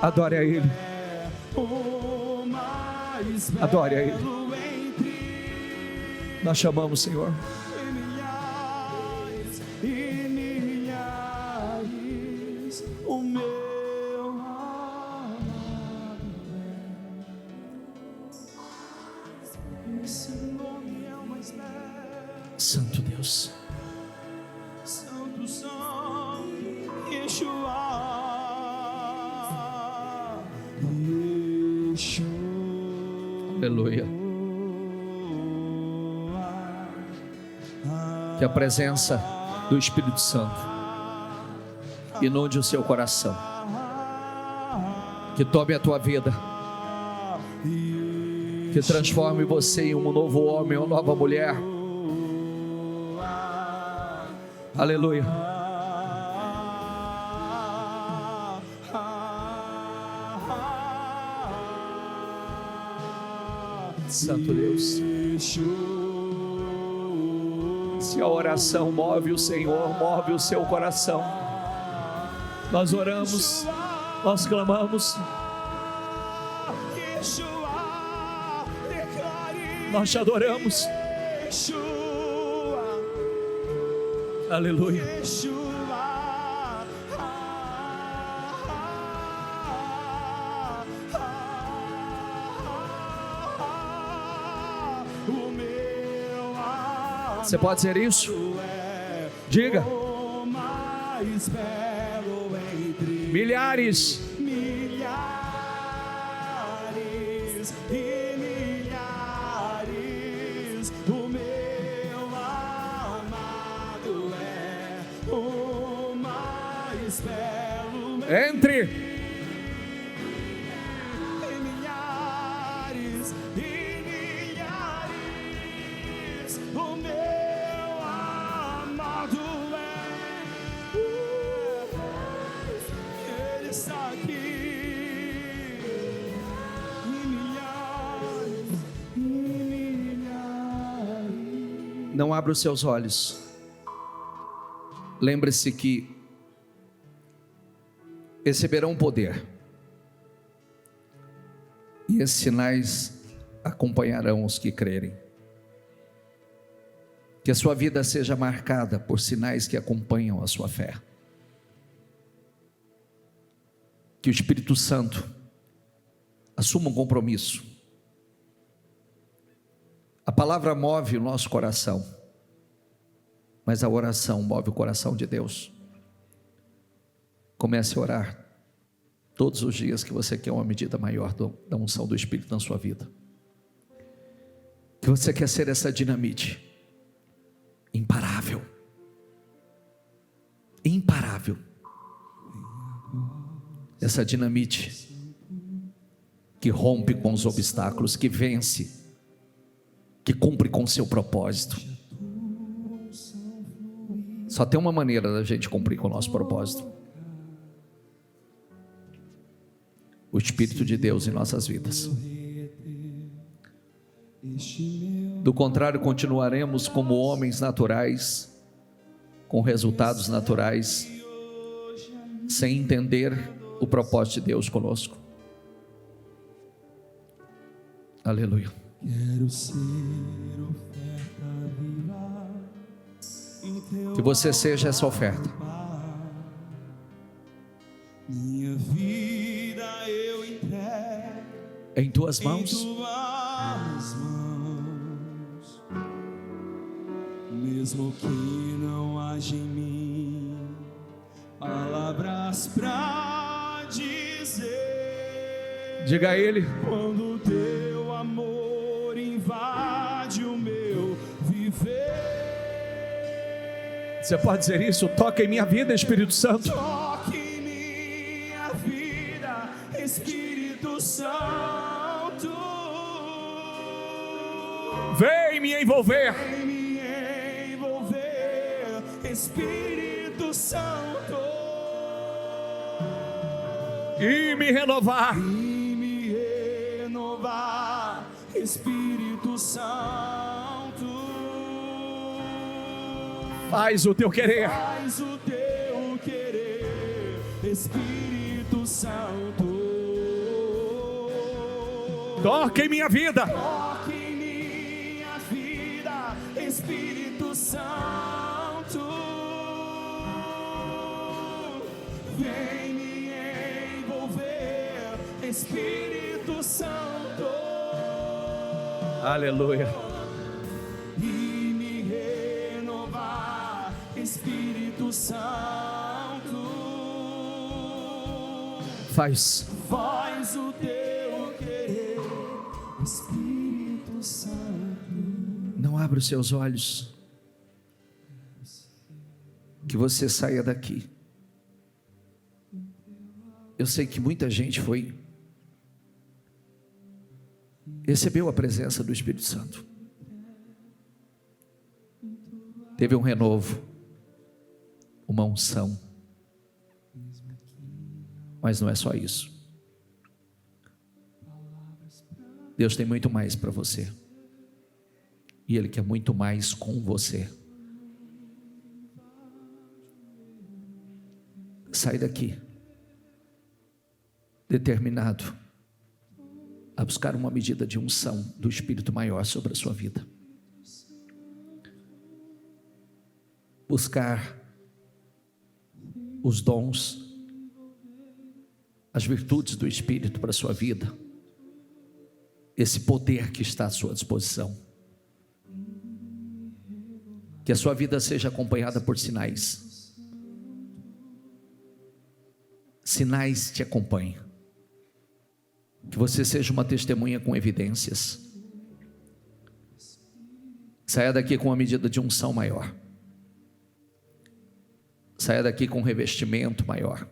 Adore a Ele. Adore a Ele. Nós chamamos, Senhor. O meu amado é. Esse nome é o mais belo. Santo Deus. Santo, Santo, Yeshua. Aleluia. Que a presença do Espírito Santo inunde o seu coração. Que tome a tua vida. Que transforme você em um novo homem, uma nova mulher. Aleluia. Santo Deus. Se a oração move o Senhor, move o seu coração. Nós oramos, nós clamamos, nós te adoramos. Aleluia. Você pode dizer isso? Diga. Milhares e milhares, o meu amado é o mais belo. entre. E milhares Não abra os seus olhos. Lembre-se que receberão poder, e esses sinais acompanharão os que crerem. Que a sua vida seja marcada por sinais que acompanham a sua fé. Que o Espírito Santo assuma um compromisso. A palavra move o nosso coração, mas a oração move o coração de Deus. Comece a orar todos os dias que você quer uma medida maior da unção do Espírito na sua vida. Que você quer ser essa dinamite imparável. Imparável. Essa dinamite que rompe com os obstáculos, que vence, que cumpre com o seu propósito. Só tem uma maneira da gente cumprir com o nosso propósito: o Espírito de Deus em nossas vidas. Do contrário, continuaremos como homens naturais, com resultados naturais, sem entender o propósito de Deus conosco. Aleluia. Quero ser oferta viva em teu Que você seja essa oferta. minha vida eu entrego Em tuas em mãos. tuas mãos, mesmo que não haja em mim palavras pra dizer. Diga a Ele: Quando teu amor invade o meu viver, Você pode dizer isso? Toca em minha vida, Espírito Santo. toque em minha vida, Espírito Santo. Vem me envolver. Vem me envolver, Espírito Santo. E me renovar. E me renovar, Espírito Santo. Faz o teu querer. Faz o teu querer, Espírito Santo. Toca em minha vida. Toque em minha vida, Espírito Santo. Vem me envolver, Espírito Santo. Aleluia. E me renovar, Espírito Santo. Faz. Faz o teu querer, Espírito Santo. não abra os seus olhos. Que você saia daqui. Eu sei que muita gente recebeu a presença do Espírito Santo, teve um renovo, uma unção, mas não é só isso. Deus tem muito mais para você, e Ele quer muito mais com você. Sai daqui determinado a buscar uma medida de unção do Espírito maior sobre a sua vida. Buscar os dons, as virtudes do Espírito para a sua vida, esse poder que está à sua disposição. Que a sua vida seja acompanhada por sinais. Sinais te acompanhem. Que você seja uma testemunha com evidências. Saia daqui com uma medida de unção maior. Saia daqui com um revestimento maior.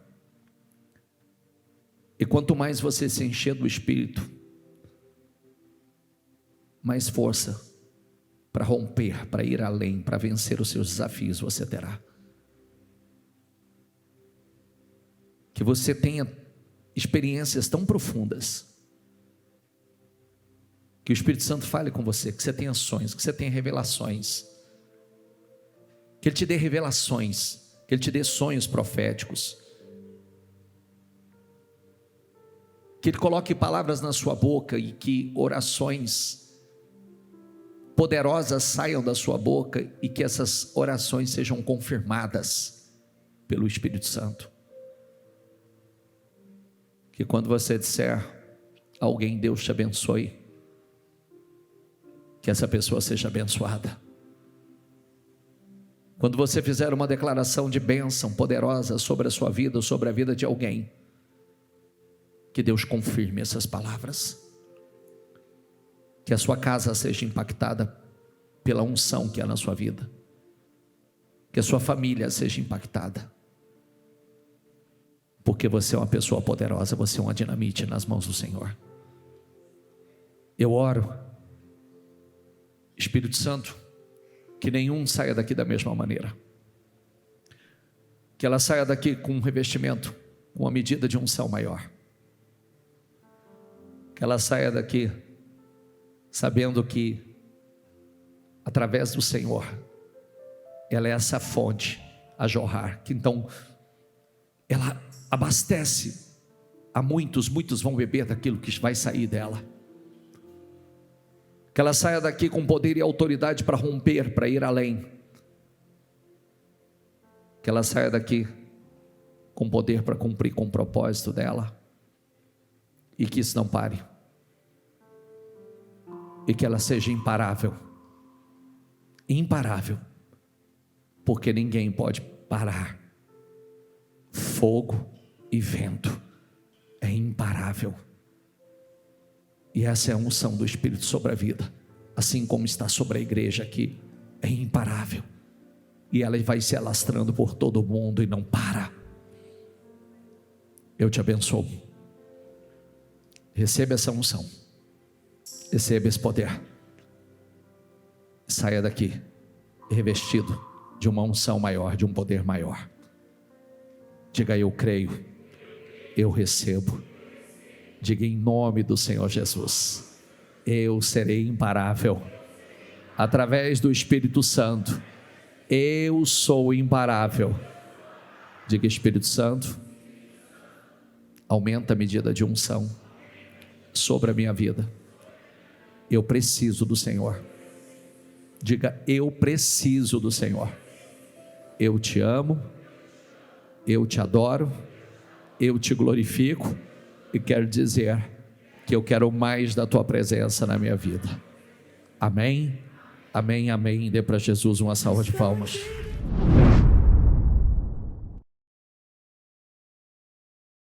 E quanto mais você se encher do Espírito, mais força para romper, para ir além, para vencer os seus desafios você terá. Que você tenha experiências tão profundas, que o Espírito Santo fale com você, que você tenha sonhos, que você tenha revelações, que Ele te dê revelações, que Ele te dê sonhos proféticos, que Ele coloque palavras na sua boca e que orações poderosas saiam da sua boca e que essas orações sejam confirmadas pelo Espírito Santo. Que quando você disser a alguém, Deus te abençoe, que essa pessoa seja abençoada. Quando você fizer uma declaração de bênção poderosa sobre a sua vida ou sobre a vida de alguém, que Deus confirme essas palavras. Que a sua casa seja impactada pela unção que há na sua vida. Que a sua família seja impactada. Porque você é uma pessoa poderosa, você é uma dinamite nas mãos do Senhor. Eu oro, Espírito Santo, que nenhum saia daqui da mesma maneira. Que ela saia daqui com um revestimento, com uma medida de unção maior. Que ela saia daqui sabendo que, através do Senhor, ela é essa fonte a jorrar, que então ela abastece a muitos vão beber daquilo que vai sair dela. Que ela saia daqui com poder e autoridade para romper, para ir além. Que ela saia daqui com poder para cumprir com o propósito dela, e que isso não pare. E que ela seja imparável, porque ninguém pode parar. Fogo e vento é imparável, e essa é a unção do Espírito sobre a vida, assim como está sobre a igreja aqui, é imparável, e ela vai se alastrando por todo o mundo e não para. Eu te abençoo, receba essa unção, receba esse poder, saia daqui revestido de uma unção maior, de um poder maior. Diga: eu creio, eu recebo. Diga: em nome do Senhor Jesus, eu serei imparável, através do Espírito Santo, eu sou imparável. Diga: Espírito Santo, aumenta a medida de unção sobre a minha vida. Eu preciso do Senhor. Diga: eu preciso do Senhor. Eu te amo, eu te adoro, eu te glorifico, e quero dizer que eu quero mais da tua presença na minha vida. Amém, amém, amém. Dê para Jesus uma salva de palmas.